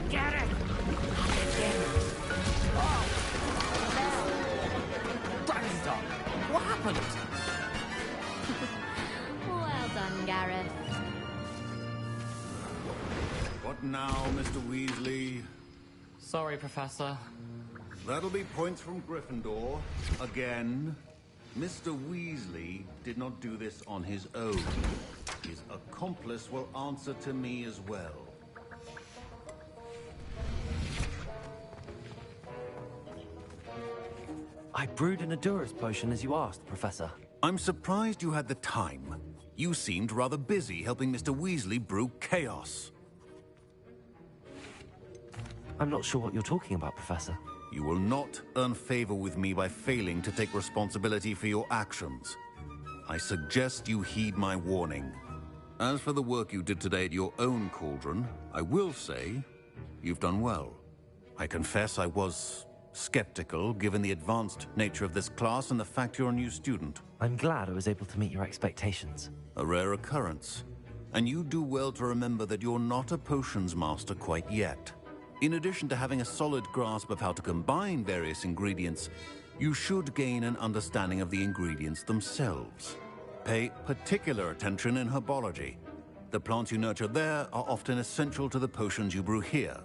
Get it! Oh! Dragon's what happened? Well done, Gareth. What now, Mr. Weasley? Sorry, Professor. That'll be points from Gryffindor. Again. Mr. Weasley did not do this on his own. His accomplice will answer to me as well. I brewed an Edurus potion as you asked, Professor. I'm surprised you had the time. You seemed rather busy helping Mr. Weasley brew chaos. I'm not sure what you're talking about, Professor. You will not earn favor with me by failing to take responsibility for your actions. I suggest you heed my warning. As for the work you did today at your own cauldron, I will say you've done well. I confess I was skeptical, given the advanced nature of this class and the fact you're a new student. I'm glad I was able to meet your expectations. A rare occurrence. And you do well to remember that you're not a potions master quite yet. In addition to having a solid grasp of how to combine various ingredients, you should gain an understanding of the ingredients themselves. Pay particular attention in herbology. The plants you nurture there are often essential to the potions you brew here.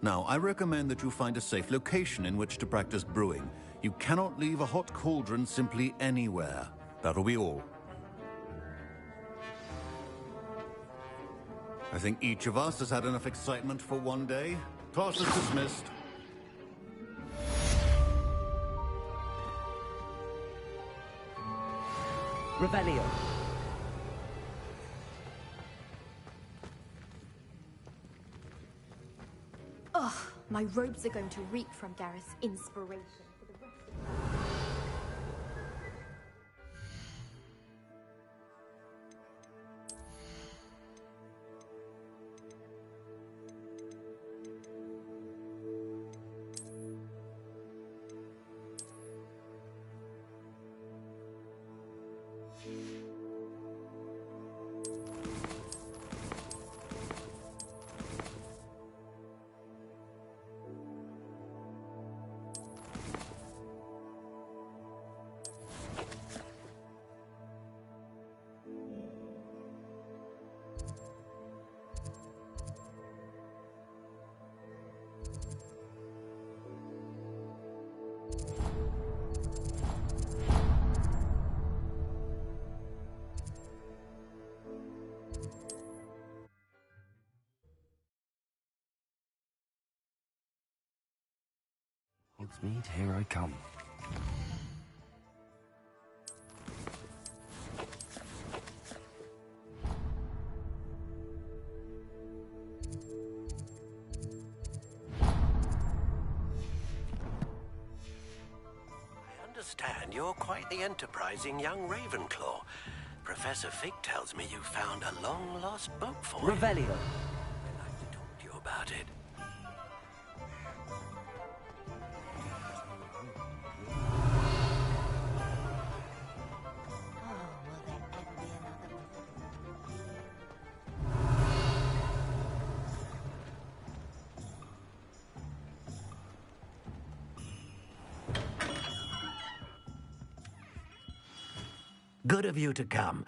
Now, I recommend that you find a safe location in which to practice brewing. You cannot leave a hot cauldron simply anywhere. That'll be all. I think each of us has had enough excitement for one day. Class is dismissed. Rebellion. Ugh, my robes are going to reek from Gareth's inspiration for the rest of the... Hogsmeade, here I come. I understand you're quite the enterprising young Ravenclaw. Professor Fig tells me you found a long-lost book for him. Revelio. I'd like to talk to you about it. Good of you to come.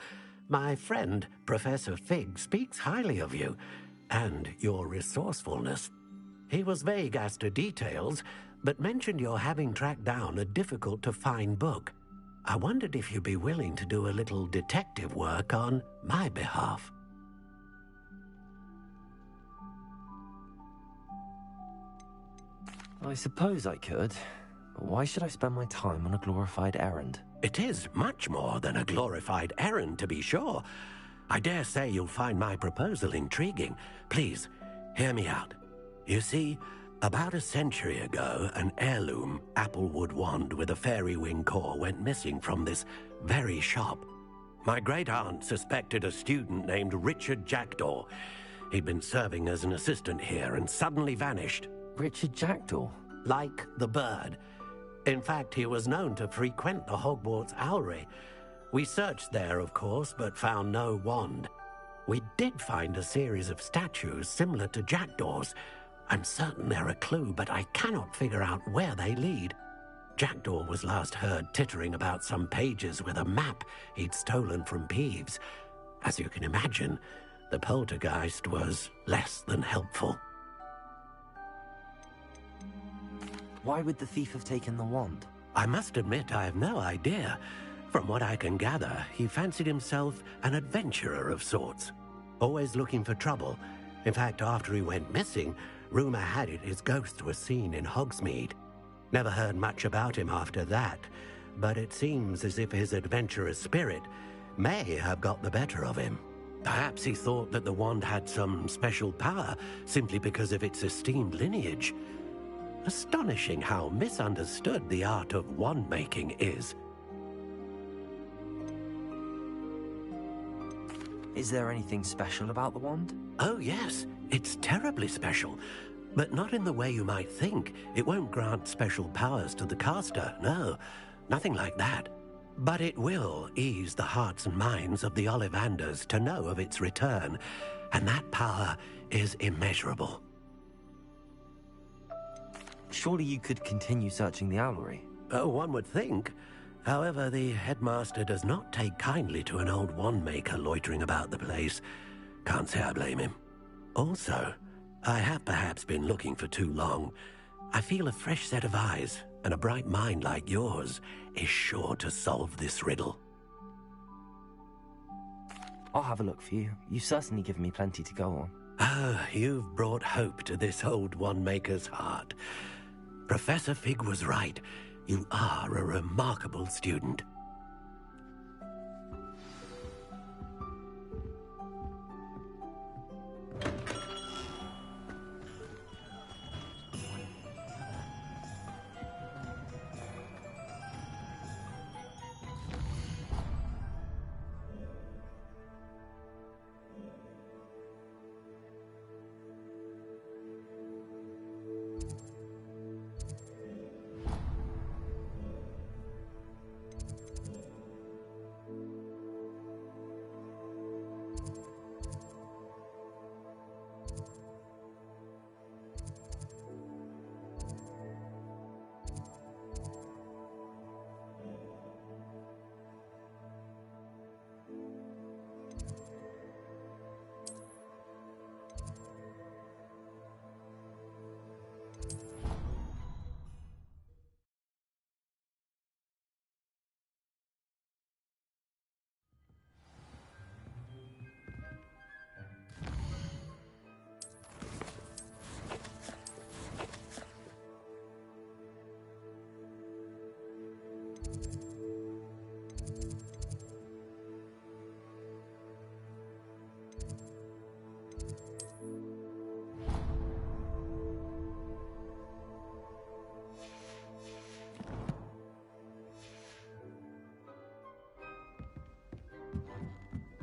My friend, Professor Fig, speaks highly of you and your resourcefulness. He was vague as to details, but mentioned your having tracked down a difficult-to-find book. I wondered if you'd be willing to do a little detective work on my behalf. I suppose I could, but why should I spend my time on a glorified errand? It is much more than a glorified errand, to be sure. I dare say you'll find my proposal intriguing. Please, hear me out. You see, about a century ago, an heirloom applewood wand with a fairy wing core went missing from this very shop. My great-aunt suspected a student named Richard Jackdaw. He'd been serving as an assistant here and suddenly vanished. Richard Jackdaw? Like the bird. In fact, he was known to frequent the Hogwarts Owlery. We searched there, of course, but found no wand. We did find a series of statues similar to Jackdaw's. I'm certain they're a clue, but I cannot figure out where they lead. Jackdaw was last heard tittering about some pages with a map he'd stolen from Peeves. As you can imagine, the poltergeist was less than helpful. Why would the thief have taken the wand? I must admit I have no idea. From what I can gather, he fancied himself an adventurer of sorts. Always looking for trouble. In fact, after he went missing, rumor had it his ghost was seen in Hogsmeade. Never heard much about him after that, but it seems as if his adventurous spirit may have got the better of him. Perhaps he thought that the wand had some special power simply because of its esteemed lineage. Astonishing how misunderstood the art of wand-making is. Is there anything special about the wand? Oh yes, it's terribly special. But not in the way you might think. It won't grant special powers to the caster, no. Nothing like that. But it will ease the hearts and minds of the Ollivanders to know of its return. And that power is immeasurable. Surely you could continue searching the Owlery. One would think. However, the headmaster does not take kindly to an old wand-maker loitering about the place. Can't say I blame him. Also, I have perhaps been looking for too long. I feel a fresh set of eyes, and a bright mind like yours is sure to solve this riddle. I'll have a look for you. You've certainly given me plenty to go on. Ah, you've brought hope to this old wand-maker's heart. Professor Fig was right. You are a remarkable student.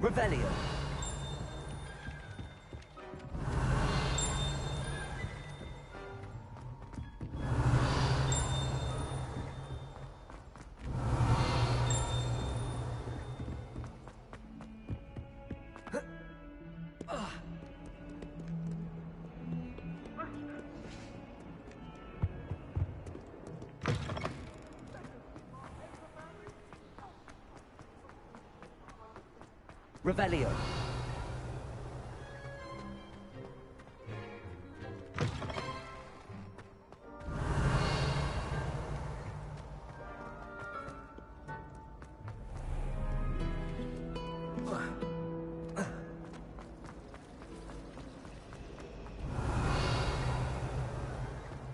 Revelio. Revelio.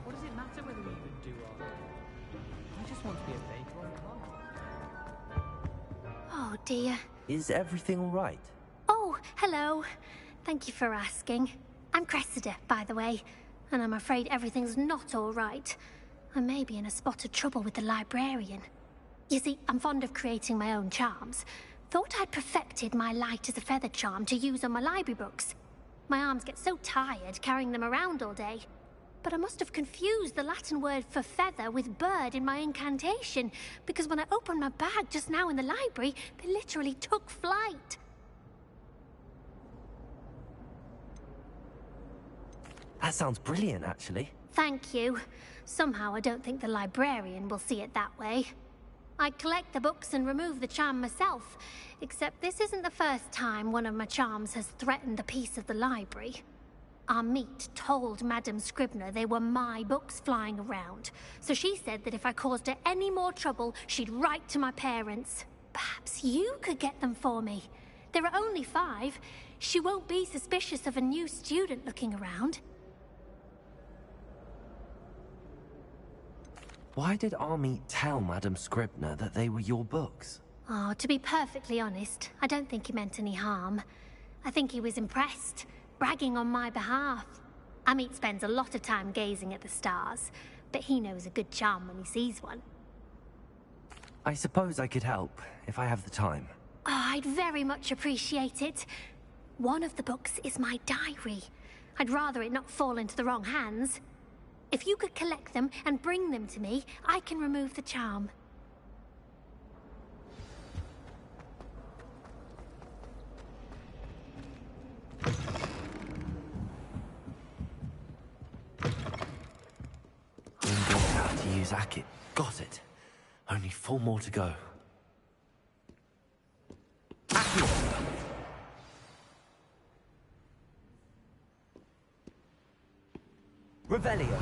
What does it matter whether we even do our... I just want to be a baker on a farm. Oh dear. Is everything all right? Oh, hello. Thank you for asking. I'm Cressida, by the way, and I'm afraid everything's not all right. I may be in a spot of trouble with the librarian. You see, I'm fond of creating my own charms. Thought I'd perfected my light as a feather charm to use on my library books. My arms get so tired carrying them around all day. But I must have confused the Latin word for feather with bird in my incantation, because when I opened my bag just now in the library, they literally took flight. That sounds brilliant, actually. Thank you. Somehow I don't think the librarian will see it that way. I collect the books and remove the charm myself, except this isn't the first time one of my charms has threatened the peace of the library. Our meet told Madame Scribner they were my books flying around, so she said that if I caused her any more trouble, she'd write to my parents. Perhaps you could get them for me. There are only 5. She won't be suspicious of a new student looking around. Why did Army tell Madame Scribner that they were your books? Oh, to be perfectly honest, I don't think he meant any harm. I think he was impressed, bragging on my behalf. Amit spends a lot of time gazing at the stars, but he knows a good charm when he sees one. I suppose I could help, if I have the time. Oh, I'd very much appreciate it. One of the books is my diary. I'd rather it not fall into the wrong hands. If you could collect them and bring them to me, I can remove the charm. How to use Akit. Got it. Only 4 more to go. Revelio.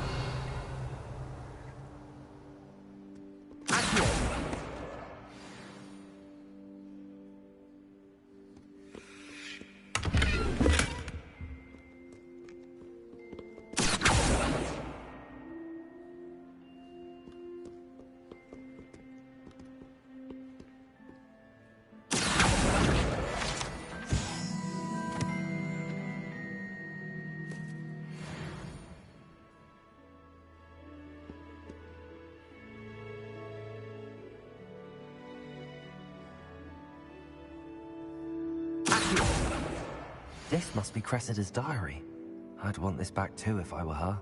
This must be Cressida's diary. I'd want this back too if I were her.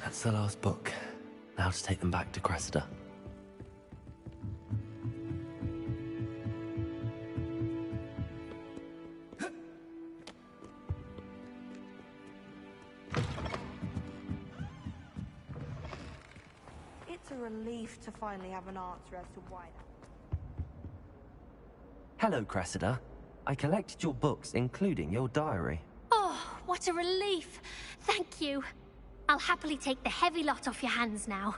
That's the last book. Now to take them back to Cressida. It's a relief to finally have an answer as to why that... Hello, Cressida. I collected your books, including your diary. Oh, what a relief. Thank you. I'll happily take the heavy lot off your hands now.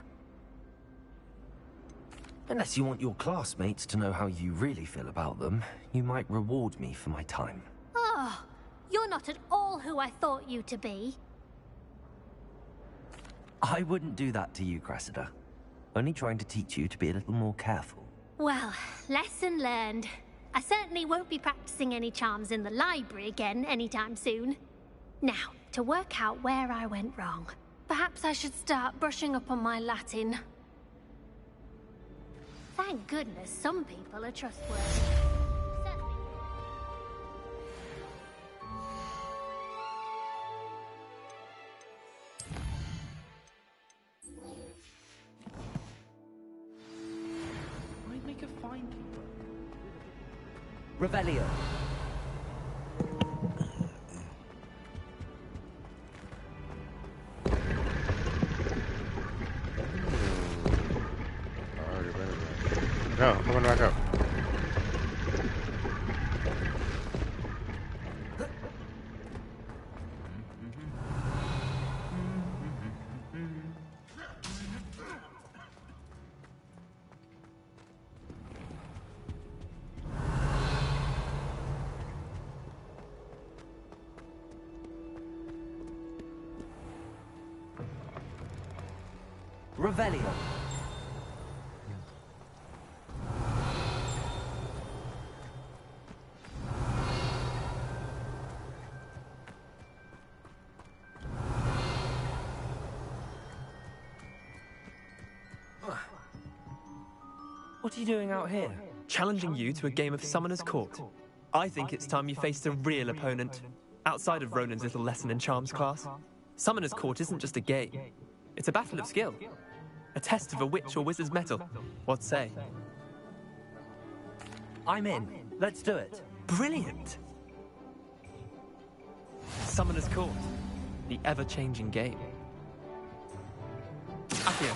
Unless you want your classmates to know how you really feel about them, you might reward me for my time. Oh, you're not at all who I thought you to be. I wouldn't do that to you, Cressida. Only trying to teach you to be a little more careful. Well, lesson learned. I certainly won't be practicing any charms in the library again anytime soon. Now, to work out where I went wrong. Perhaps I should start brushing up on my Latin. Thank goodness some people are trustworthy. Why make a fine keeper? Revelio. No, I'm going back up. Revelio. What are you doing out here? Challenging you to a game of Summoner's Court. I think it's time you faced a real opponent, outside of Ronan's little lesson in charms class. Summoner's Court isn't just a game. It's a battle of skill. A test of a witch or wizard's mettle. What say? I'm in. Let's do it. Brilliant! Summoner's Court. The ever-changing game. Accio.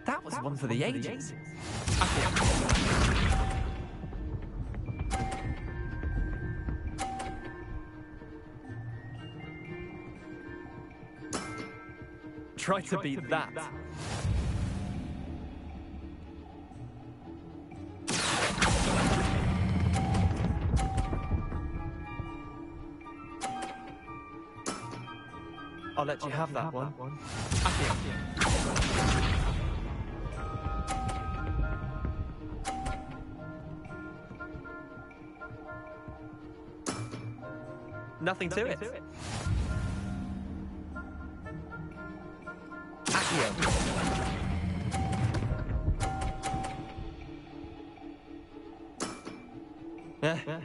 That was one for the ages. Try to beat that. I'll let you have that one. Nothing to it. Yeah,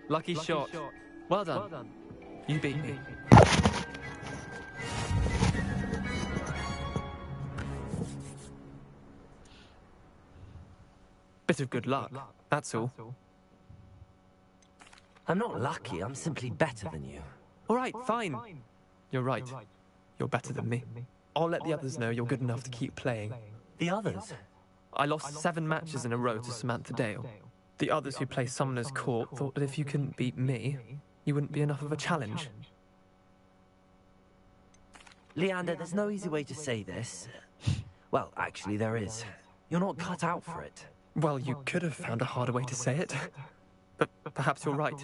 lucky shot. Well done. You beat me. Bit of good luck, that's all. I'm not lucky, I'm simply better than you. All right, fine. You're right. You're better than me. I'll let the others know you're good enough to keep playing. The others? I lost 7 matches in a row to Samantha Dale. The others who play Summoner's Court thought that if you couldn't beat me, you wouldn't be enough of a challenge. Leander, there's no easy way to say this. Well, actually there is. You're not cut out for it. Well, you could have found a harder way to say it. But perhaps you're right.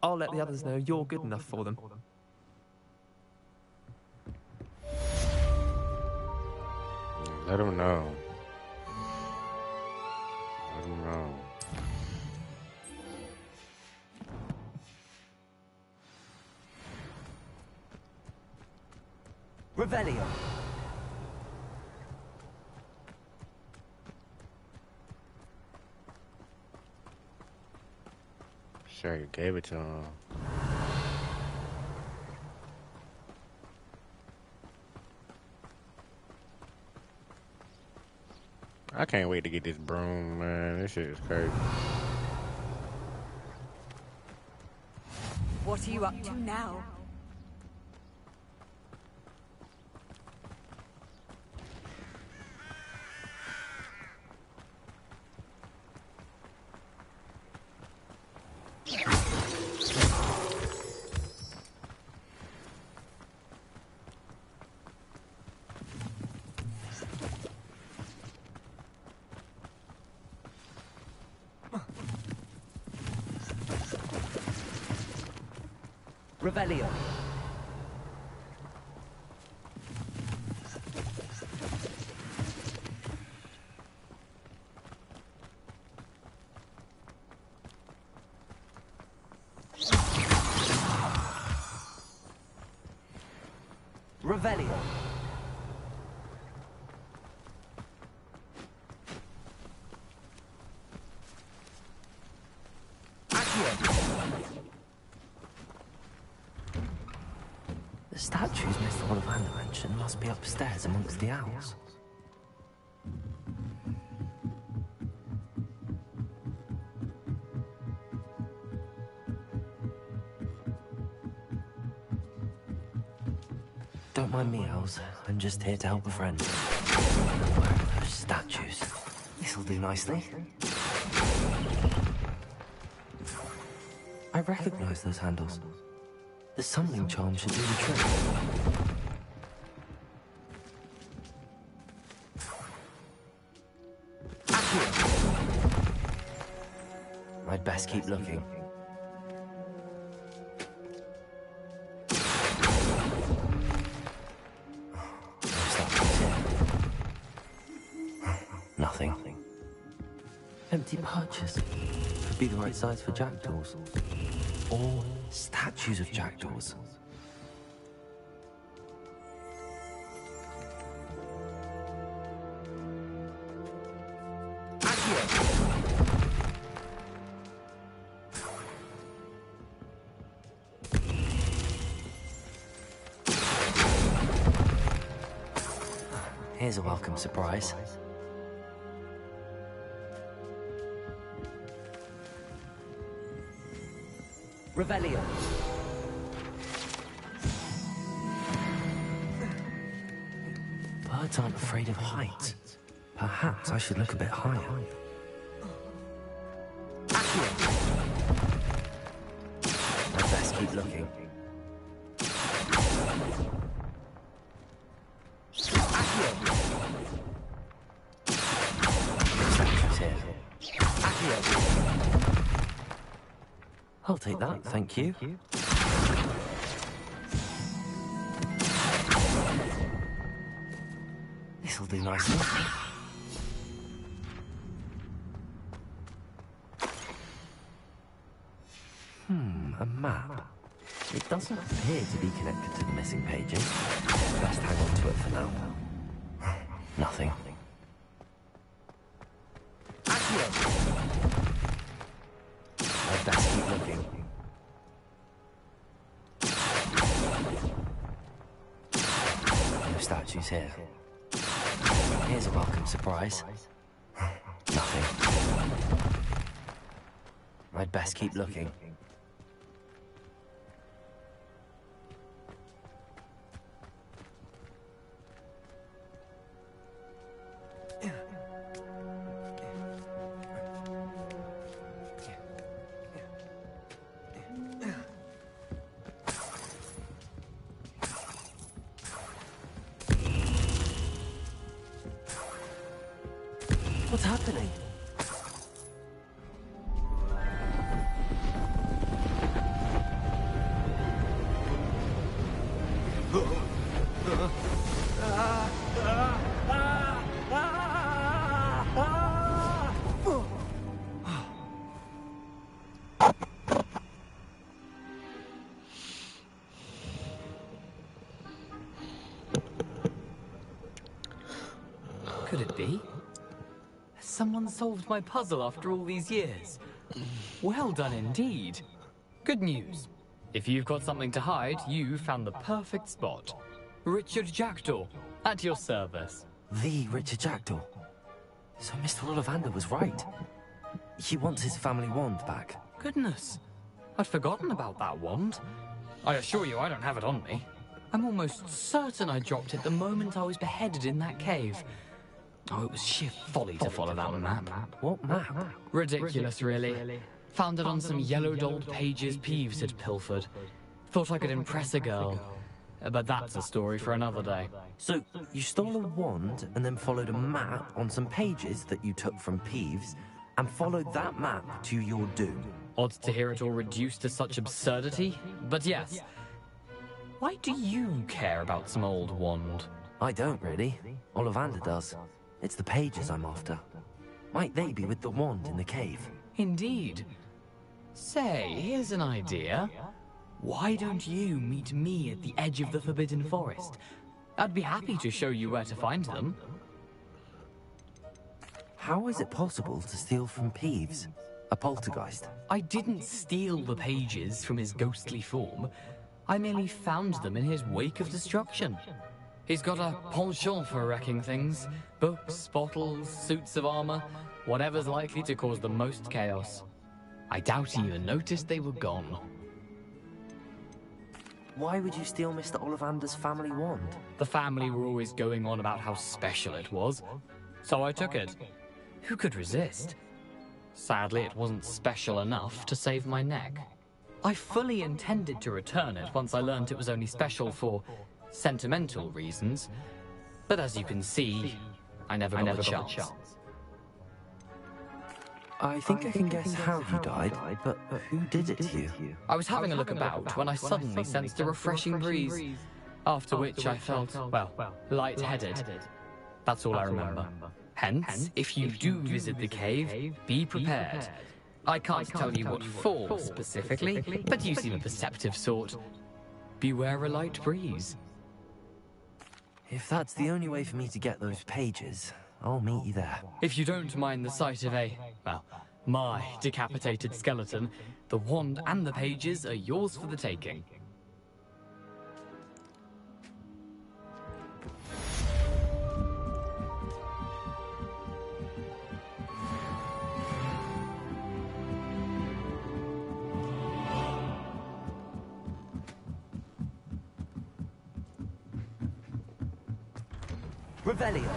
I'll let the others know you're good enough for them. Let them know. Let them know. Revelio. Sure, you gave it to him. I can't wait to get this broom, man. This shit is crazy. What are you up to now? Revelio. Revelio. The statues Mr. Ollivander mentioned must be upstairs amongst the owls. Don't mind me, owls. I'm just here to help a friend. Where are those statues? This'll do nicely. I recognize those handles. The summoning charm should do the trick. I'd best keep looking. Nothing. Empty perches. Could be the right size for jackdaws. Or statues of jackdaws. Here's a welcome surprise. Revelio. Birds aren't afraid of heights. Perhaps I should look a bit higher. I'd best keep looking. Statues here. I'll take that, thank you. This'll do nicely. A map. It doesn't appear to be connected to the missing pages. Best hang on to it for now. Nothing. I'd best keep looking. No statues here. Here's a welcome surprise. Nothing. I'd best keep looking. What's happening? Could it be? Has someone solved my puzzle after all these years? Well done indeed. Good news. If you've got something to hide, you've found the perfect spot. Richard Jackdaw, at your service. The Richard Jackdaw. So Mr. Ollivander was right. He wants his family wand back. Goodness, I'd forgotten about that wand. I assure you I don't have it on me. I'm almost certain I dropped it the moment I was beheaded in that cave. Oh, it was sheer folly to follow that map. What map? Ridiculous, really. Found it on some yellowed old pages Peeves had pilfered. Thought I could impress a girl. But that's a story for another day. So, you stole a wand and then followed a map on some pages that you took from Peeves and followed that map to your doom. Odd to hear it all reduced to such absurdity, but yes. Why do you care about some old wand? I don't, really. Ollivander does. It's the pages I'm after. Might they be with the wand in the cave? Indeed. Say, here's an idea. Why don't you meet me at the edge of the Forbidden Forest? I'd be happy to show you where to find them. How is it possible to steal from Peeves? A poltergeist? I didn't steal the pages from his ghostly form. I merely found them in his wake of destruction. He's got a penchant for wrecking things. Books, bottles, suits of armor, whatever's likely to cause the most chaos. I doubt he even noticed they were gone. Why would you steal Mr. Ollivander's family wand? The family were always going on about how special it was, so I took it. Who could resist? Sadly, it wasn't special enough to save my neck. I fully intended to return it once I learned it was only special for sentimental reasons, but as you can see, I never got a chance. I think I can guess how you died, but who did it to you? I was having a look about when I suddenly sensed a refreshing breeze, after which I felt, well, lightheaded. That's all I remember. Hence, if you do visit the cave, be prepared. I can't tell you what for specifically, but you seem a perceptive sort. Beware a light breeze. If that's the only way for me to get those pages, I'll meet you there. If you don't mind the sight of my decapitated skeleton, the wand and the pages are yours for the taking. Revelio.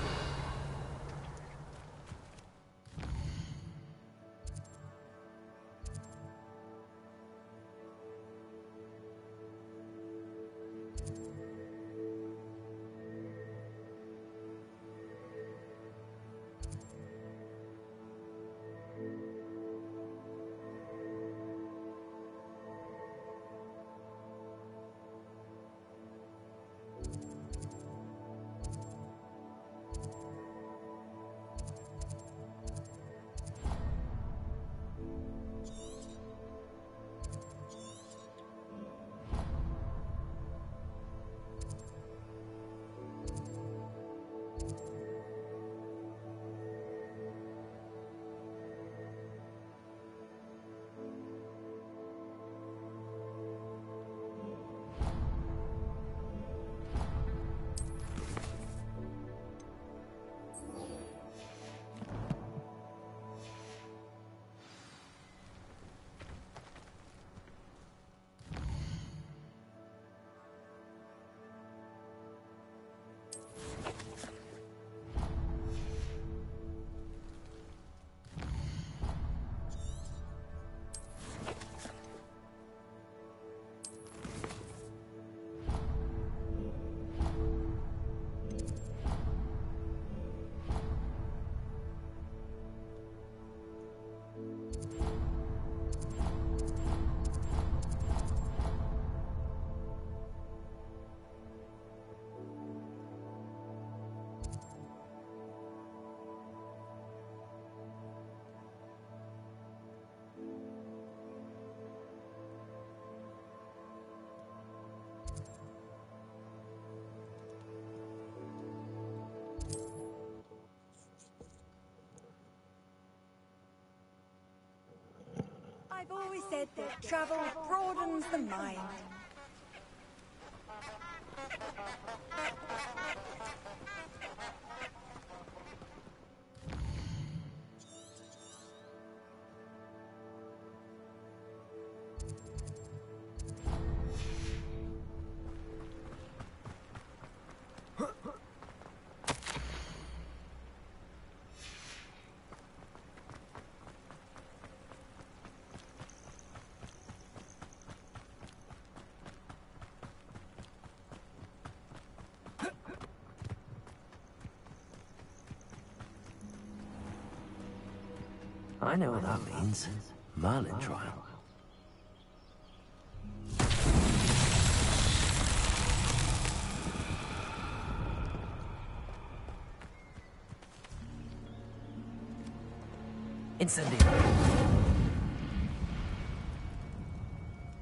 I've always said that travel broadens the mind. I know what that means. Merlin trial. Incendio.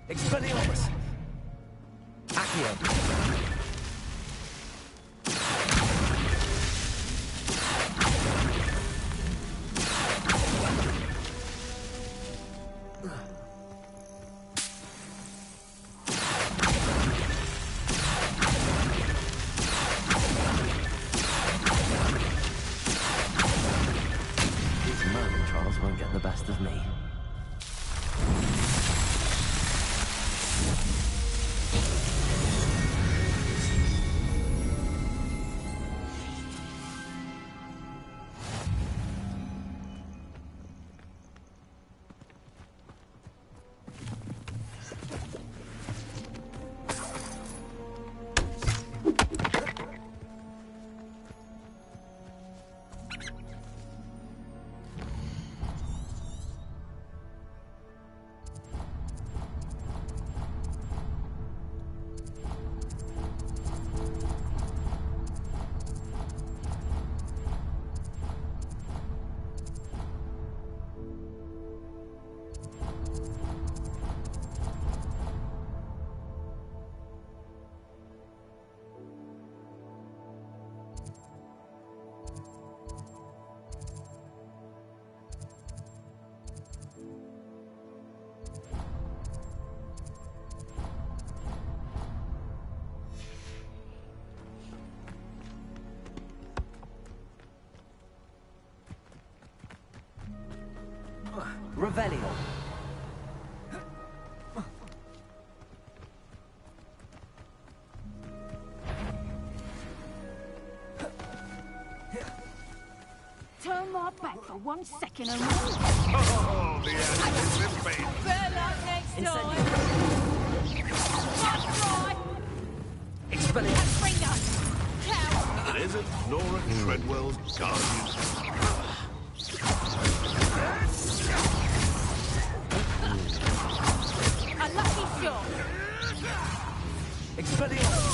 Expelliarmus. Accio. Won't get the best of me. Revelio. Turn my back for 1 second and Oh, the anticipation. better luck next time. Expelliarmus. It isn't Nora Treadwell's guardian. A lucky shot. Expelliarmus.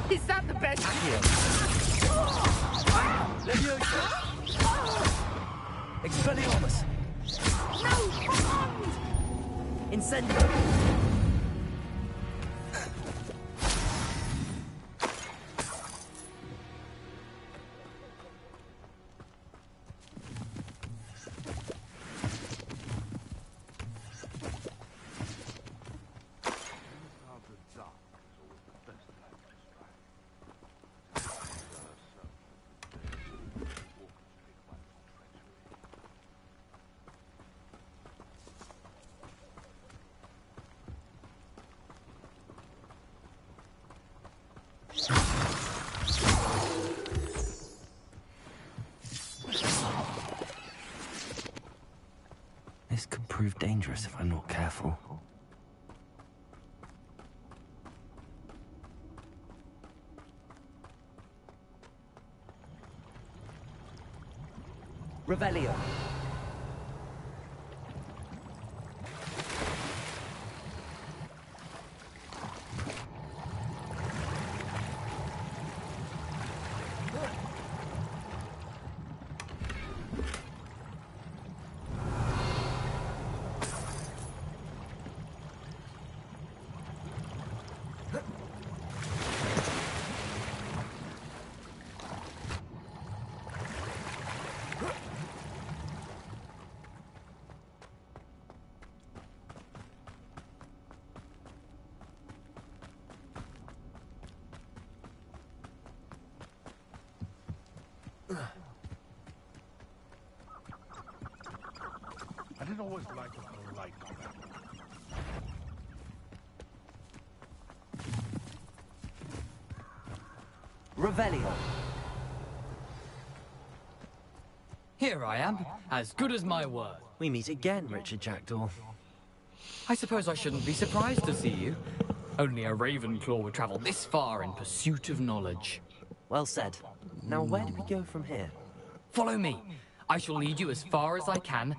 Is that the best? Expelliarmus. No! Incendio. This could prove dangerous if I'm not careful. Revelio. I didn't always like the light on that. Revelio. Here I am, as good as my word. We meet again, Richard Jackdaw. I suppose I shouldn't be surprised to see you. Only a Ravenclaw would travel this far in pursuit of knowledge. Well said. Now, where do we go from here? Follow me. I shall lead you as far as I can,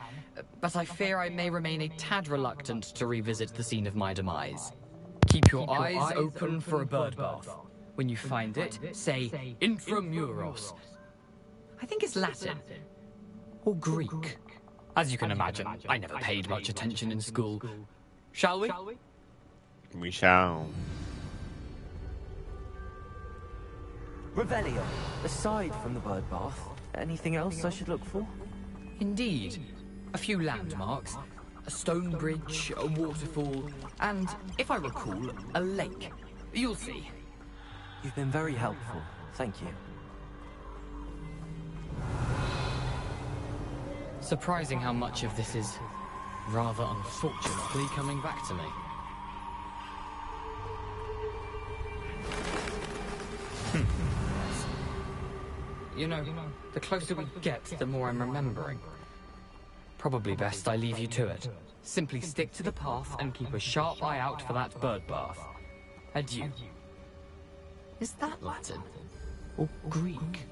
but I fear I may remain a tad reluctant to revisit the scene of my demise. Keep your eyes open for a bird bath. When you find it, say Intramuros. I think it's Latin. Or Greek. As you can imagine, I never paid much attention in school. Shall we? We shall. Revelio. Aside from the bird bath, anything else I should look for? Indeed. A few landmarks. A stone bridge, a waterfall, and, if I recall, a lake. You'll see. You've been very helpful. Thank you. Surprising how much of this is, rather unfortunately, coming back to me. You know, the closer we get, the more I'm remembering. Probably best I leave you to it. Simply stick to the path and keep a sharp eye out for that bird bath. Adieu. Is that Latin? Or Greek?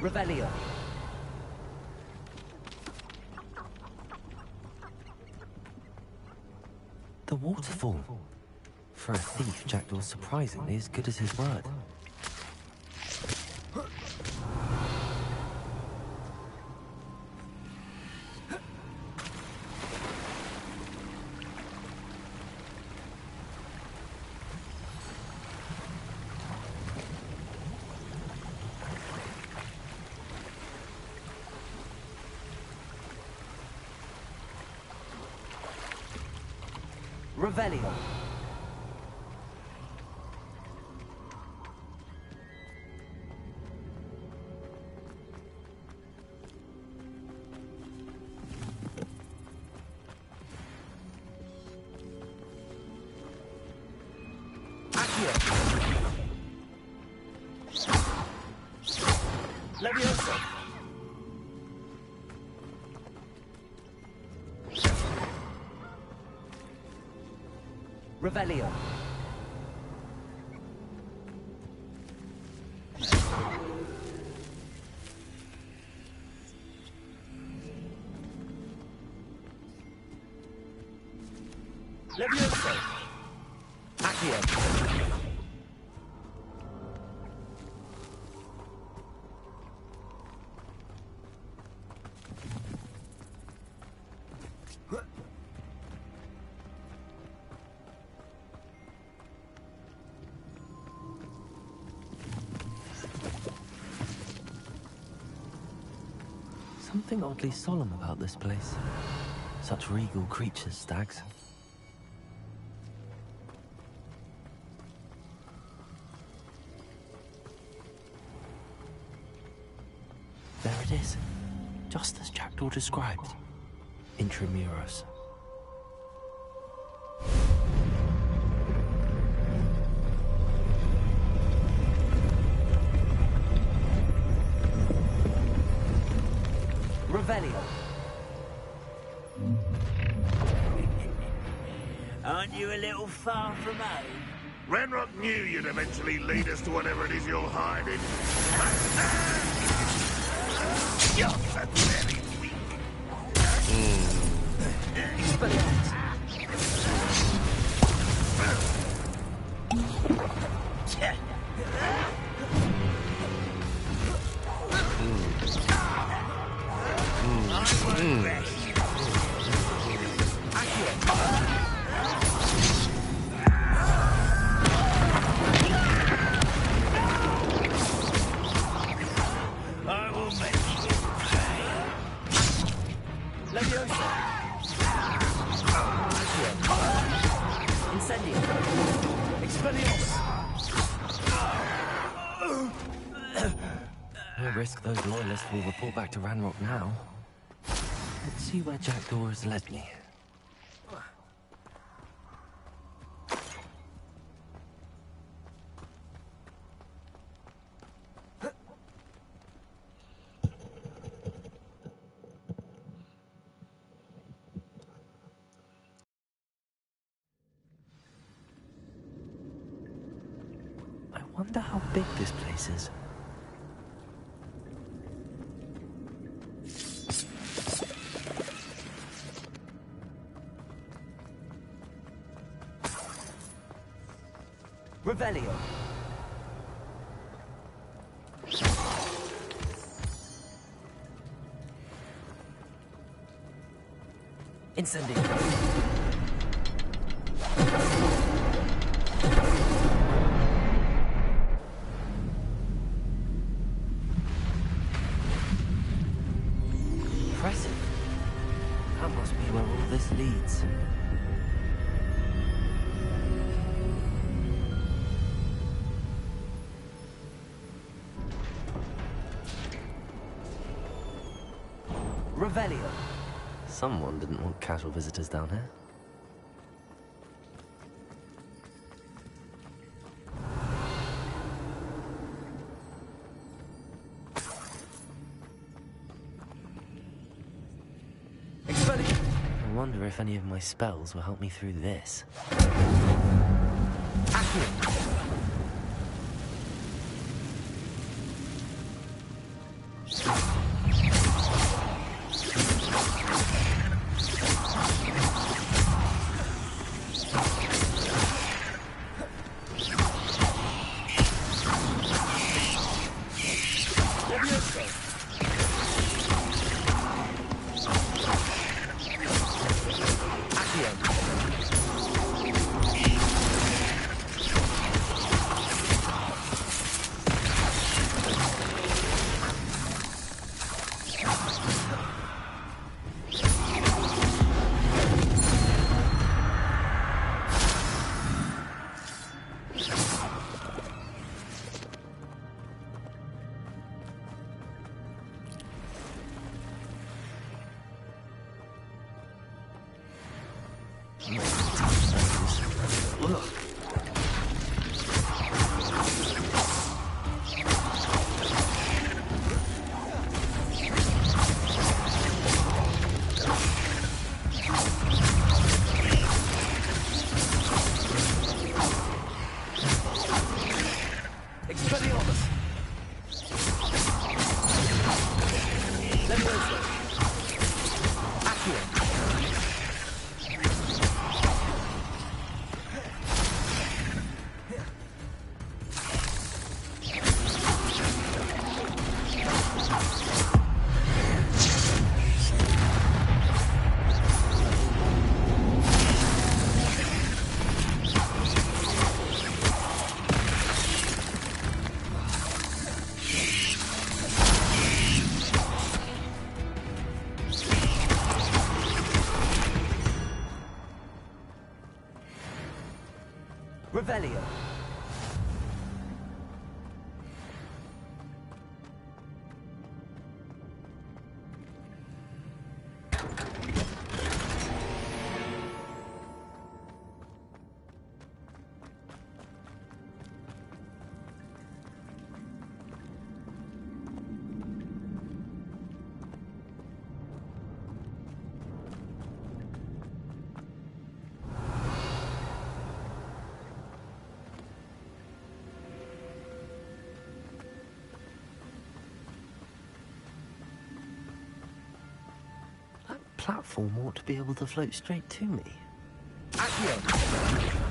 Revelio. The waterfall. For a thief, Jackdaw's surprisingly as good as his word. Revelio. Leviosa. Revelio. Leviosa. Accio. Something oddly solemn about this place. Such regal creatures, stags. There it is. Just as Jackdaw described. Intramuros. Revelio. Aren't you a little far from home? Ranrock knew you'd eventually lead us to whatever it is you're hiding. You're very weak. I will make you pay. Leviosa. Incendio. Expelliarmus. No risk those loyalists will report back to Ranrock now. Let's see where Jackdaw has led me. I wonder how big this place is. Revelio. Incendio. Impressive. That must be where all this leads. Revelio. Someone didn't want casual visitors down here. I wonder if any of my spells will help me through this. Revelio. platform ought to be able to float straight to me. Accio!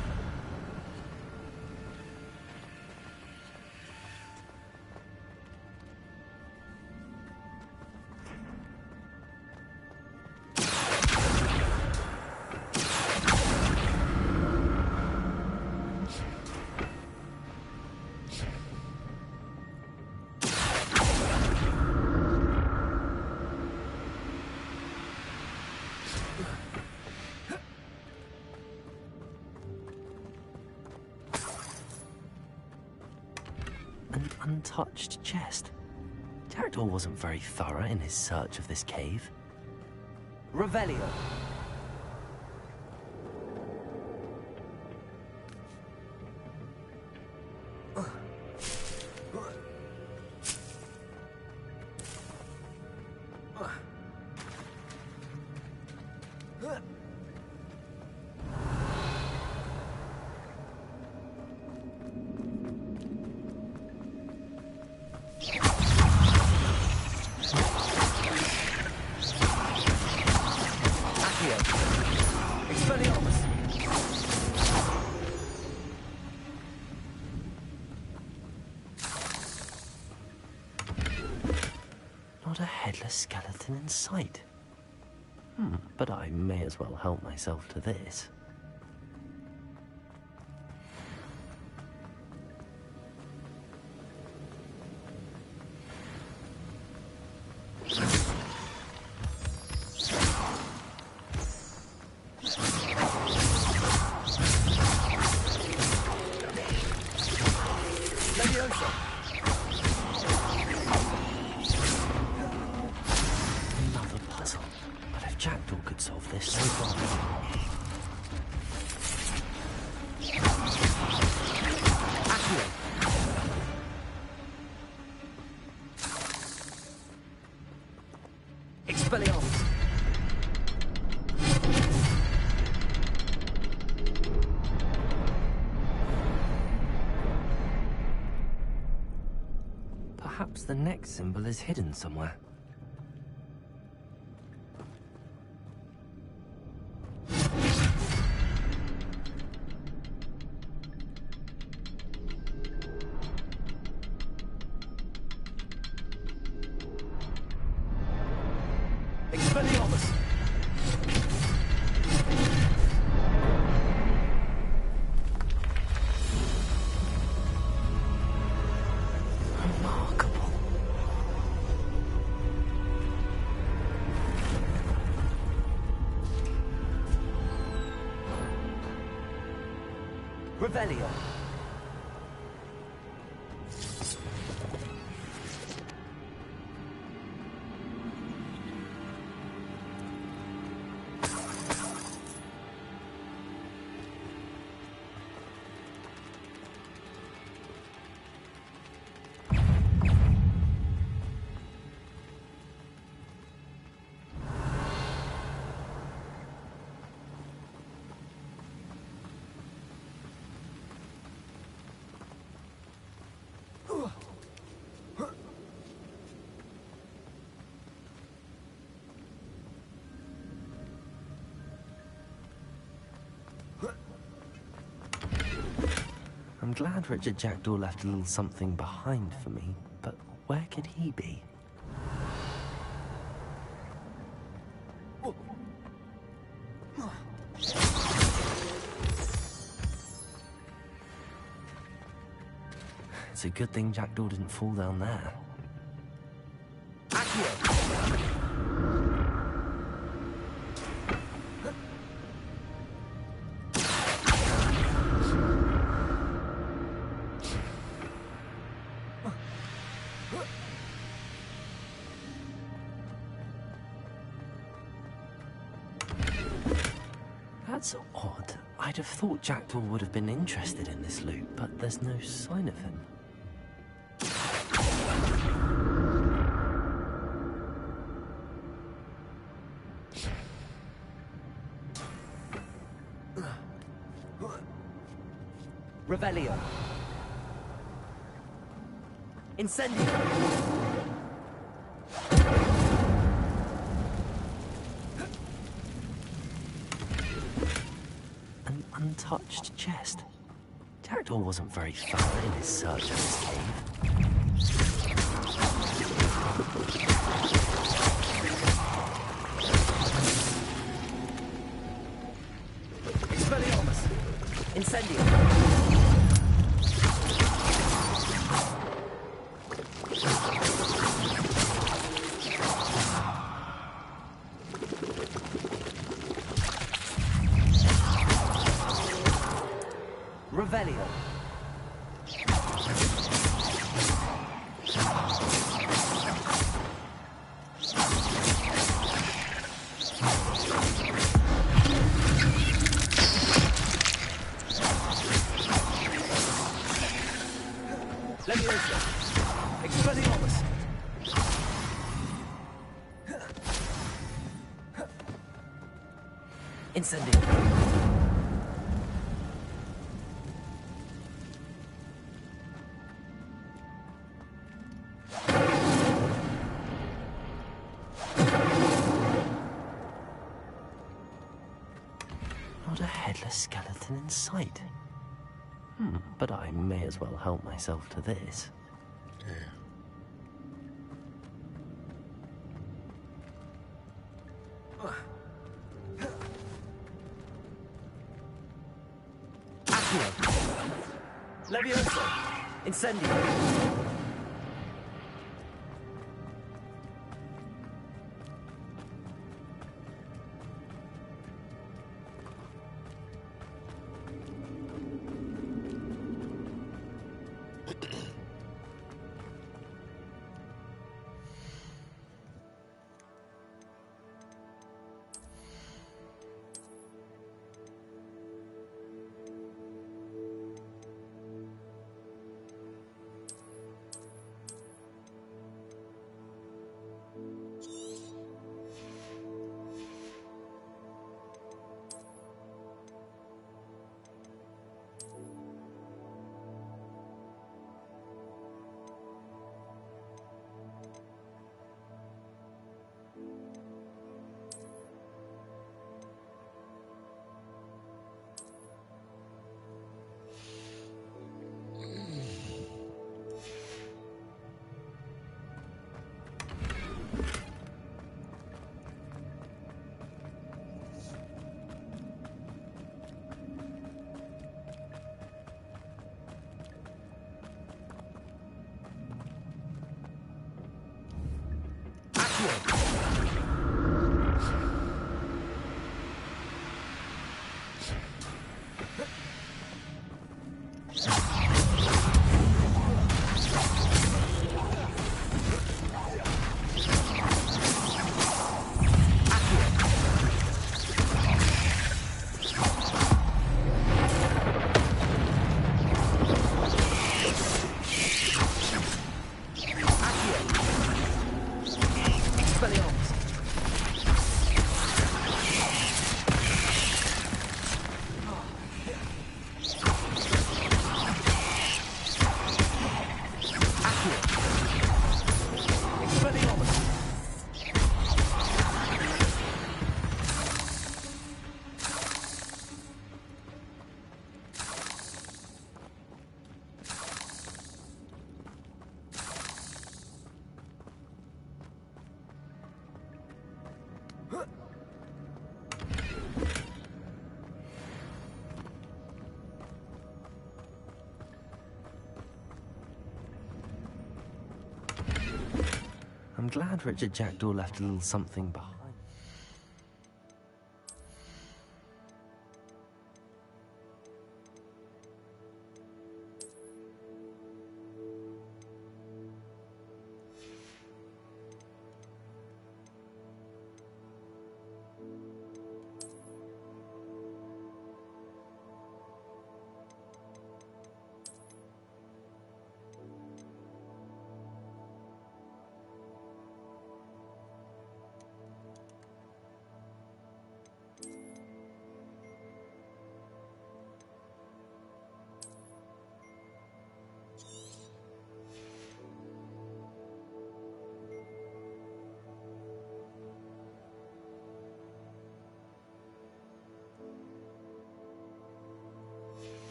An untouched chest. Jackdaw wasn't very thorough in his search of this cave. Revelio. Not a headless skeleton in sight. But I may as well help myself to this. Another puzzle. But if Jackdaw could solve this, so far. Expelliarmus. Perhaps the next symbol is hidden somewhere. Expelliarmus. Remarkable. Revelio. I'm glad Richard Jackdaw left a little something behind for me, but where could he be? It's a good thing Jackdaw didn't fall down there. That's odd. I'd have thought Jackdaw would have been interested in this loot, but there's no sign of him. Revelio. Incendio. untouched chest. Jackdaw wasn't very thorough in his search of his cave. Expelliarmus! Incendio! Revelio. Leviosa. Expelliarmus. Incendio. Not a headless skeleton in sight. But I may as well help myself to this. Accio. Leviosa. Incendio. I'm glad Richard Jackdaw left a little something behind.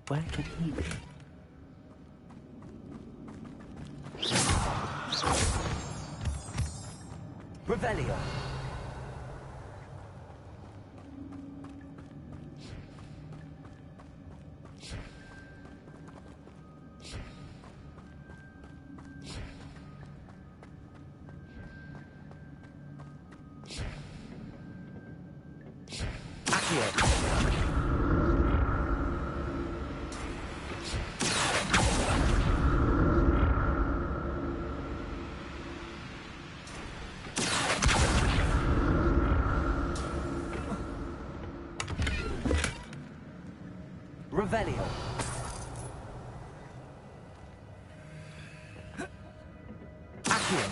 where can he be? Revelio. Revelio. Accio.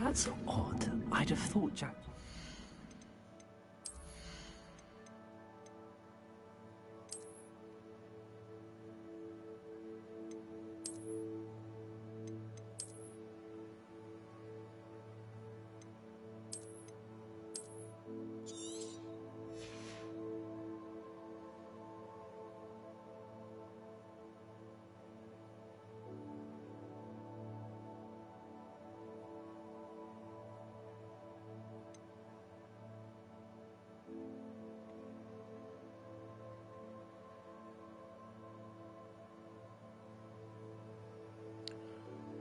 That's odd. I'd have thought Jack...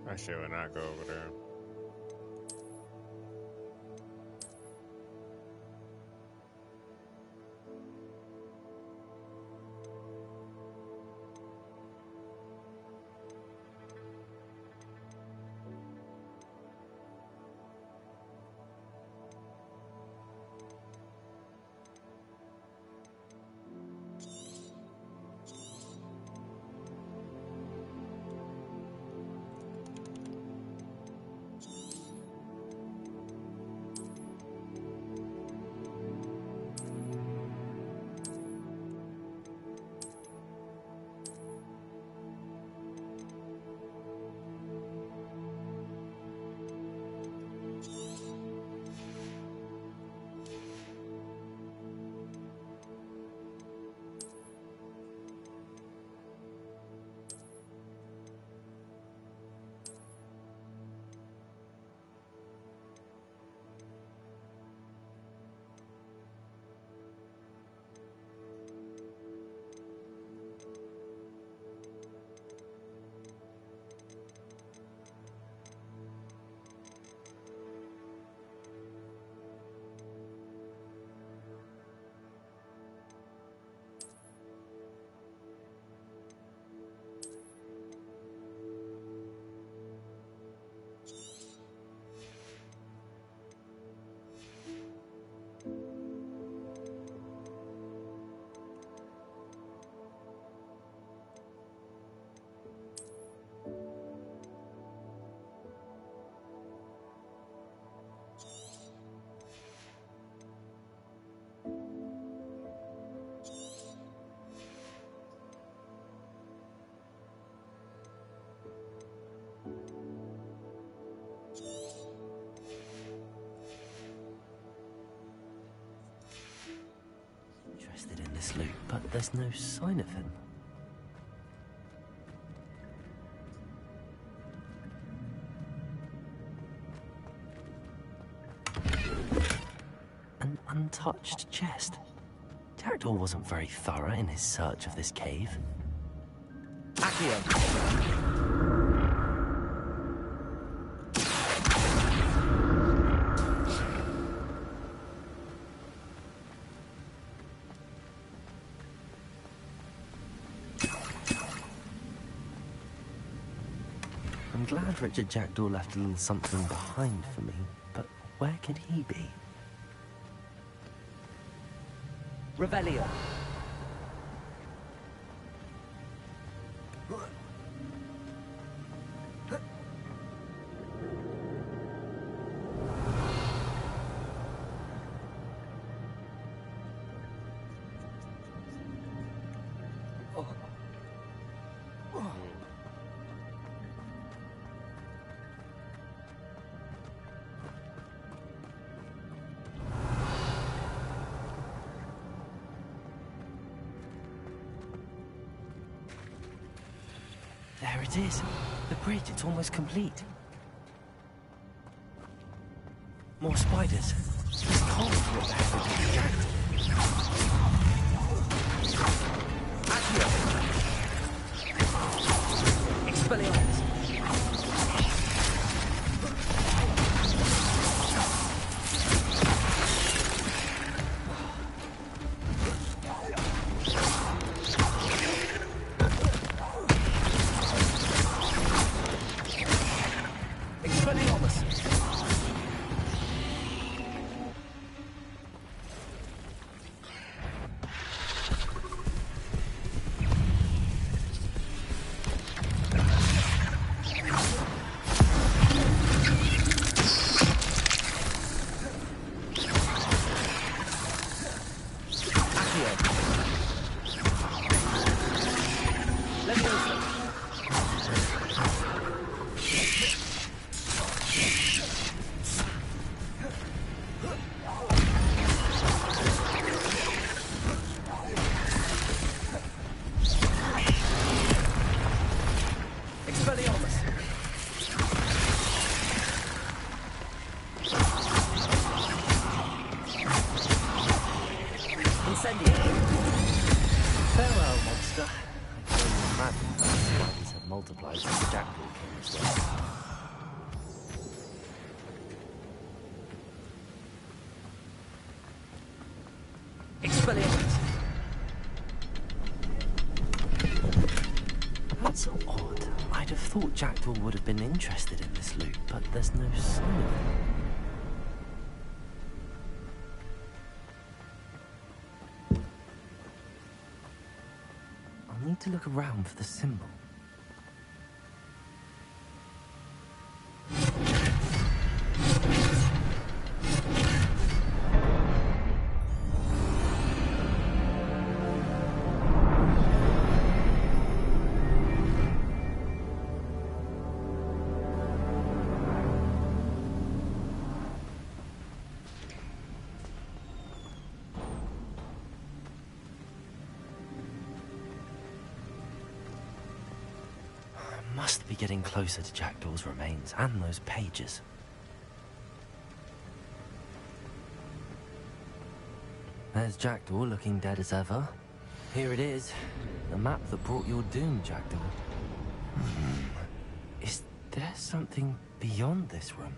I should not go over there. Interested in this loot, but there's no sign of him. An untouched chest. Jackdaw wasn't very thorough in his search of this cave. Accio. I'm glad Richard Jackdaw left a little something behind for me, but where could he be? Revelio. There it is. The bridge, it's almost complete. More spiders. This can't be what the hell is the jackal. Expelliarmus. Farewell, monster. I tell you, mad spiders have multiplied since the jackal came this way. Expelliarmus. That's odd. I'd have thought Jackdaw would have been interested in this loot, but there's no sign of it. I'll need to look around for the symbol. Must be getting closer to Jackdaw's remains and those pages. There's Jackdaw looking dead as ever. Here it is, the map that brought your doom, Jackdaw. Is there something beyond this room?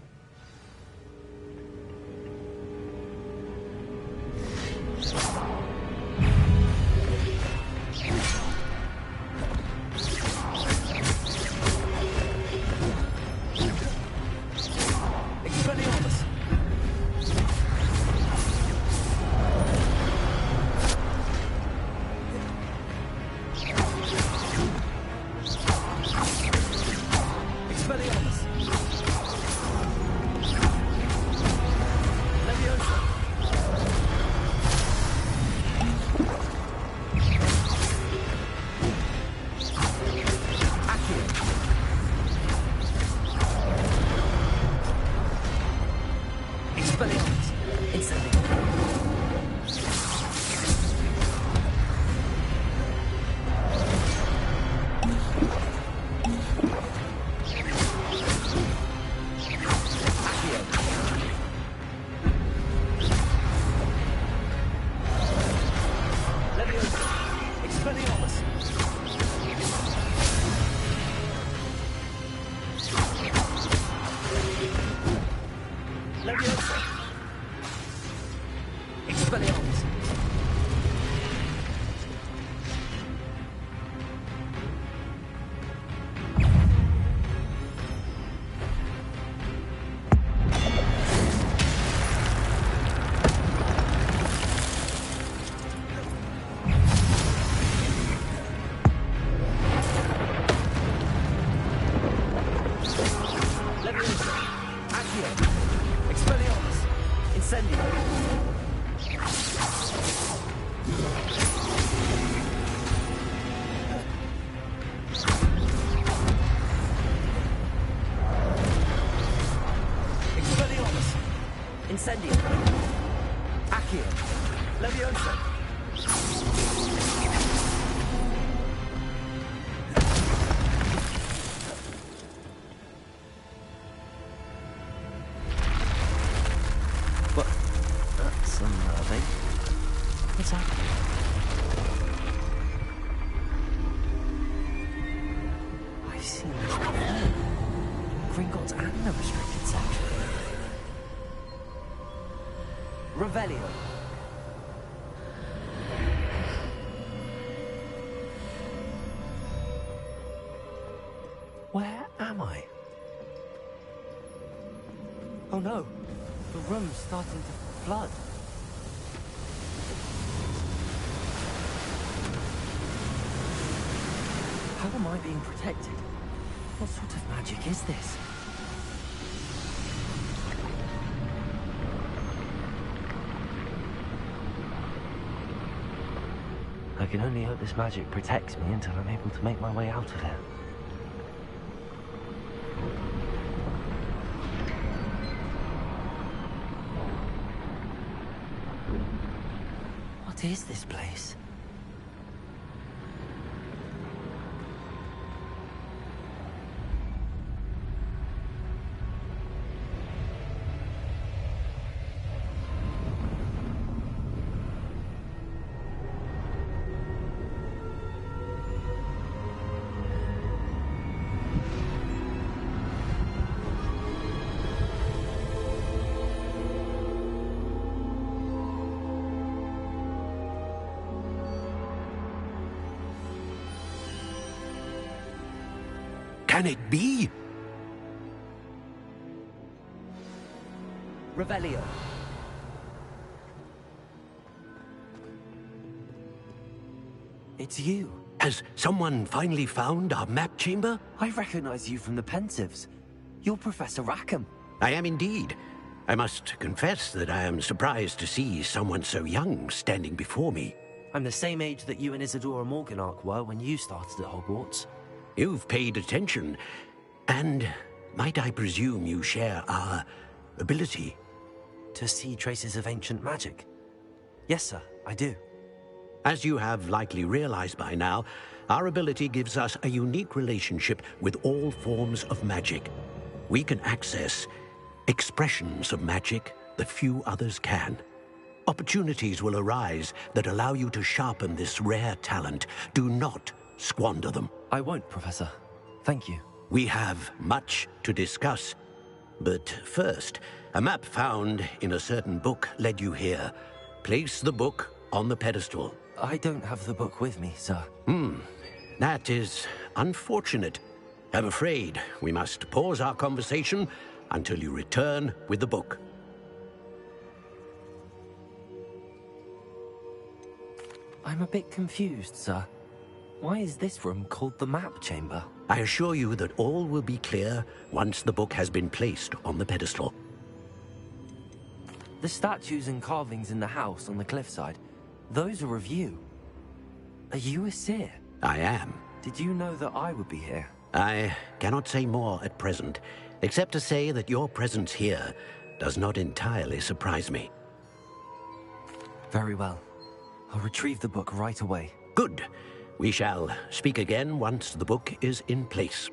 Incendio. Accio. Leviosa. What's happening? I've seen this before. Gringotts and the restricted section. Revelio. Where am I? Oh no, the room's starting to flood. How am I being protected? What sort of magic is this? I can only hope this magic protects me until I'm able to make my way out of it. What is this place? Can it be? Revelio. It's you. Has someone finally found our map chamber? I recognize you from the Pensives. You're Professor Rackham. I am indeed. I must confess that I am surprised to see someone so young standing before me. I'm the same age that you and Isadora Morganach were when you started at Hogwarts. You've paid attention. And might I presume you share our ability? To see traces of ancient magic? Yes, sir, I do. As you have likely realized by now, our ability gives us a unique relationship with all forms of magic. We can access expressions of magic that few others can. Opportunities will arise that allow you to sharpen this rare talent. Do not squander them. I won't, Professor. Thank you. We have much to discuss. But first, a map found in a certain book led you here. Place the book on the pedestal. I don't have the book with me, sir. That is unfortunate. I'm afraid we must pause our conversation until you return with the book. I'm a bit confused, sir. Why is this room called the map chamber? I assure you that all will be clear once the book has been placed on the pedestal. The statues and carvings in the house on the cliffside, those are of you. Are you a seer? I am. Did you know that I would be here? I cannot say more at present, except to say that your presence here does not entirely surprise me. Very well. I'll retrieve the book right away. Good. We shall speak again once the book is in place.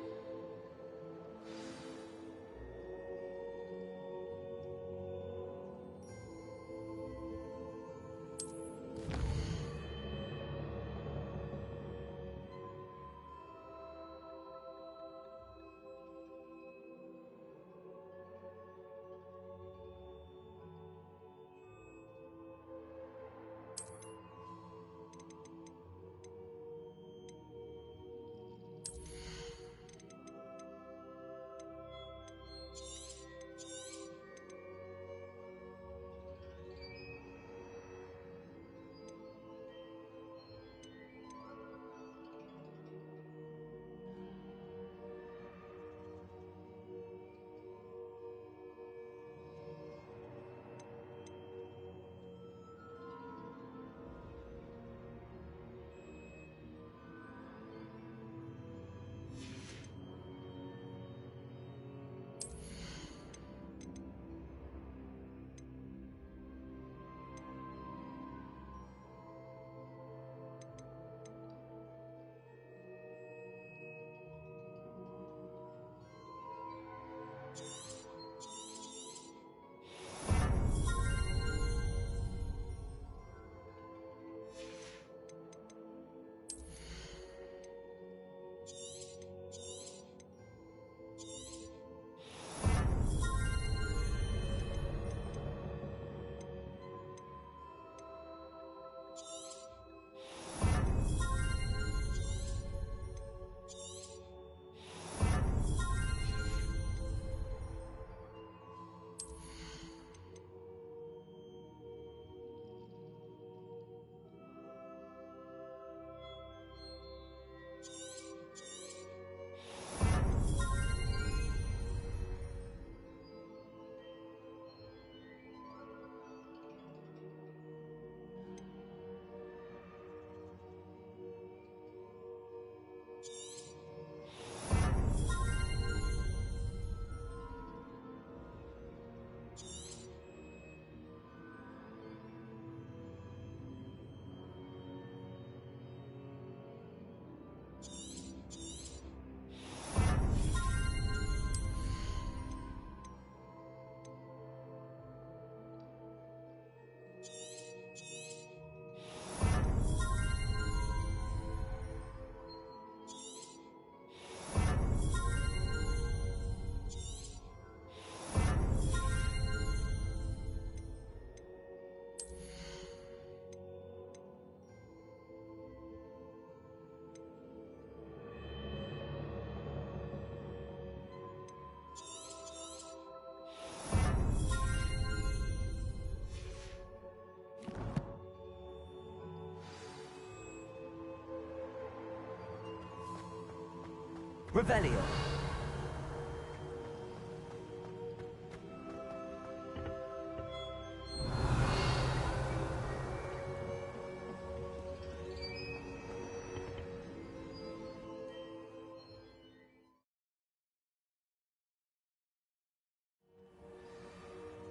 Revelio.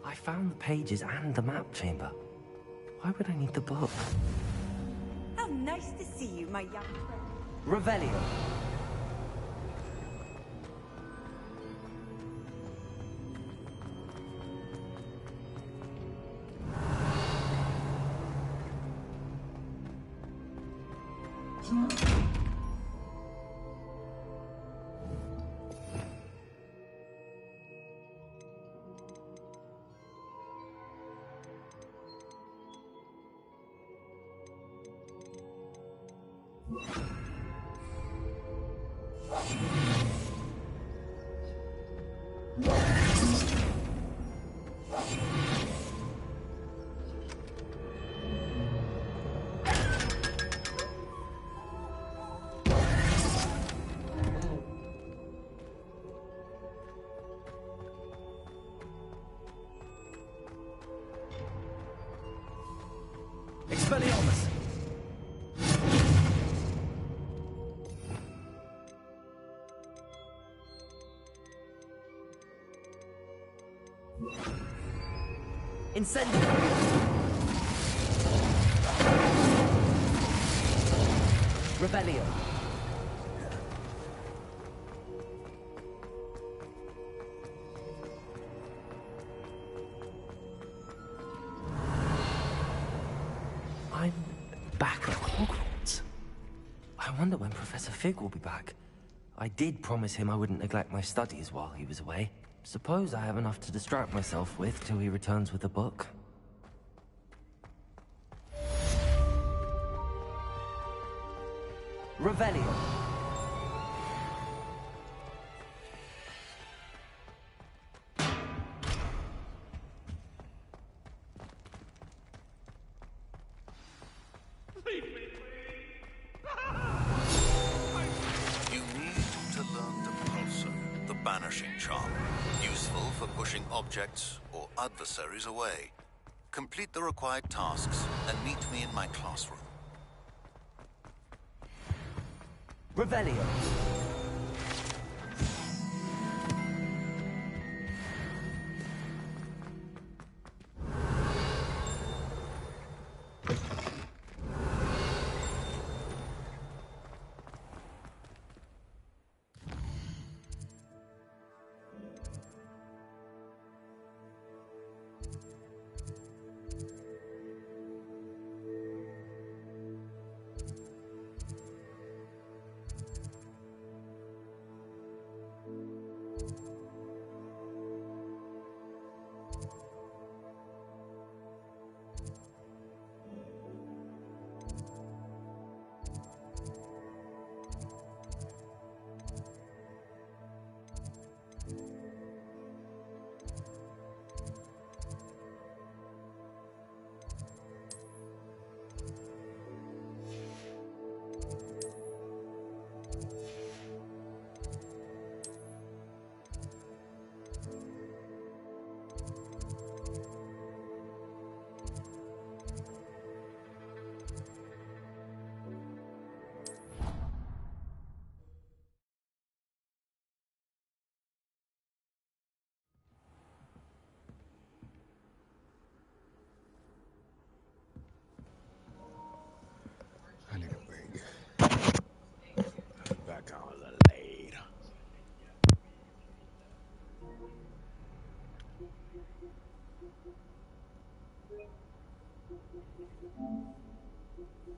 I found the pages and the map chamber. Why would I need the book? How nice to see you, my young friend. Revelio. Expelliarmus! Incendio! Revelio! I'm back at Hogwarts. I wonder when Professor Fig will be back. I did promise him I wouldn't neglect my studies while he was away. Suppose I have enough to distract myself with till he returns with a book. Revelio. You need to learn the pulsar, the banishing charm, useful for pushing objects or adversaries away. Complete the required tasks and meet me in my classroom. Revelio. I need a break. Back on the late.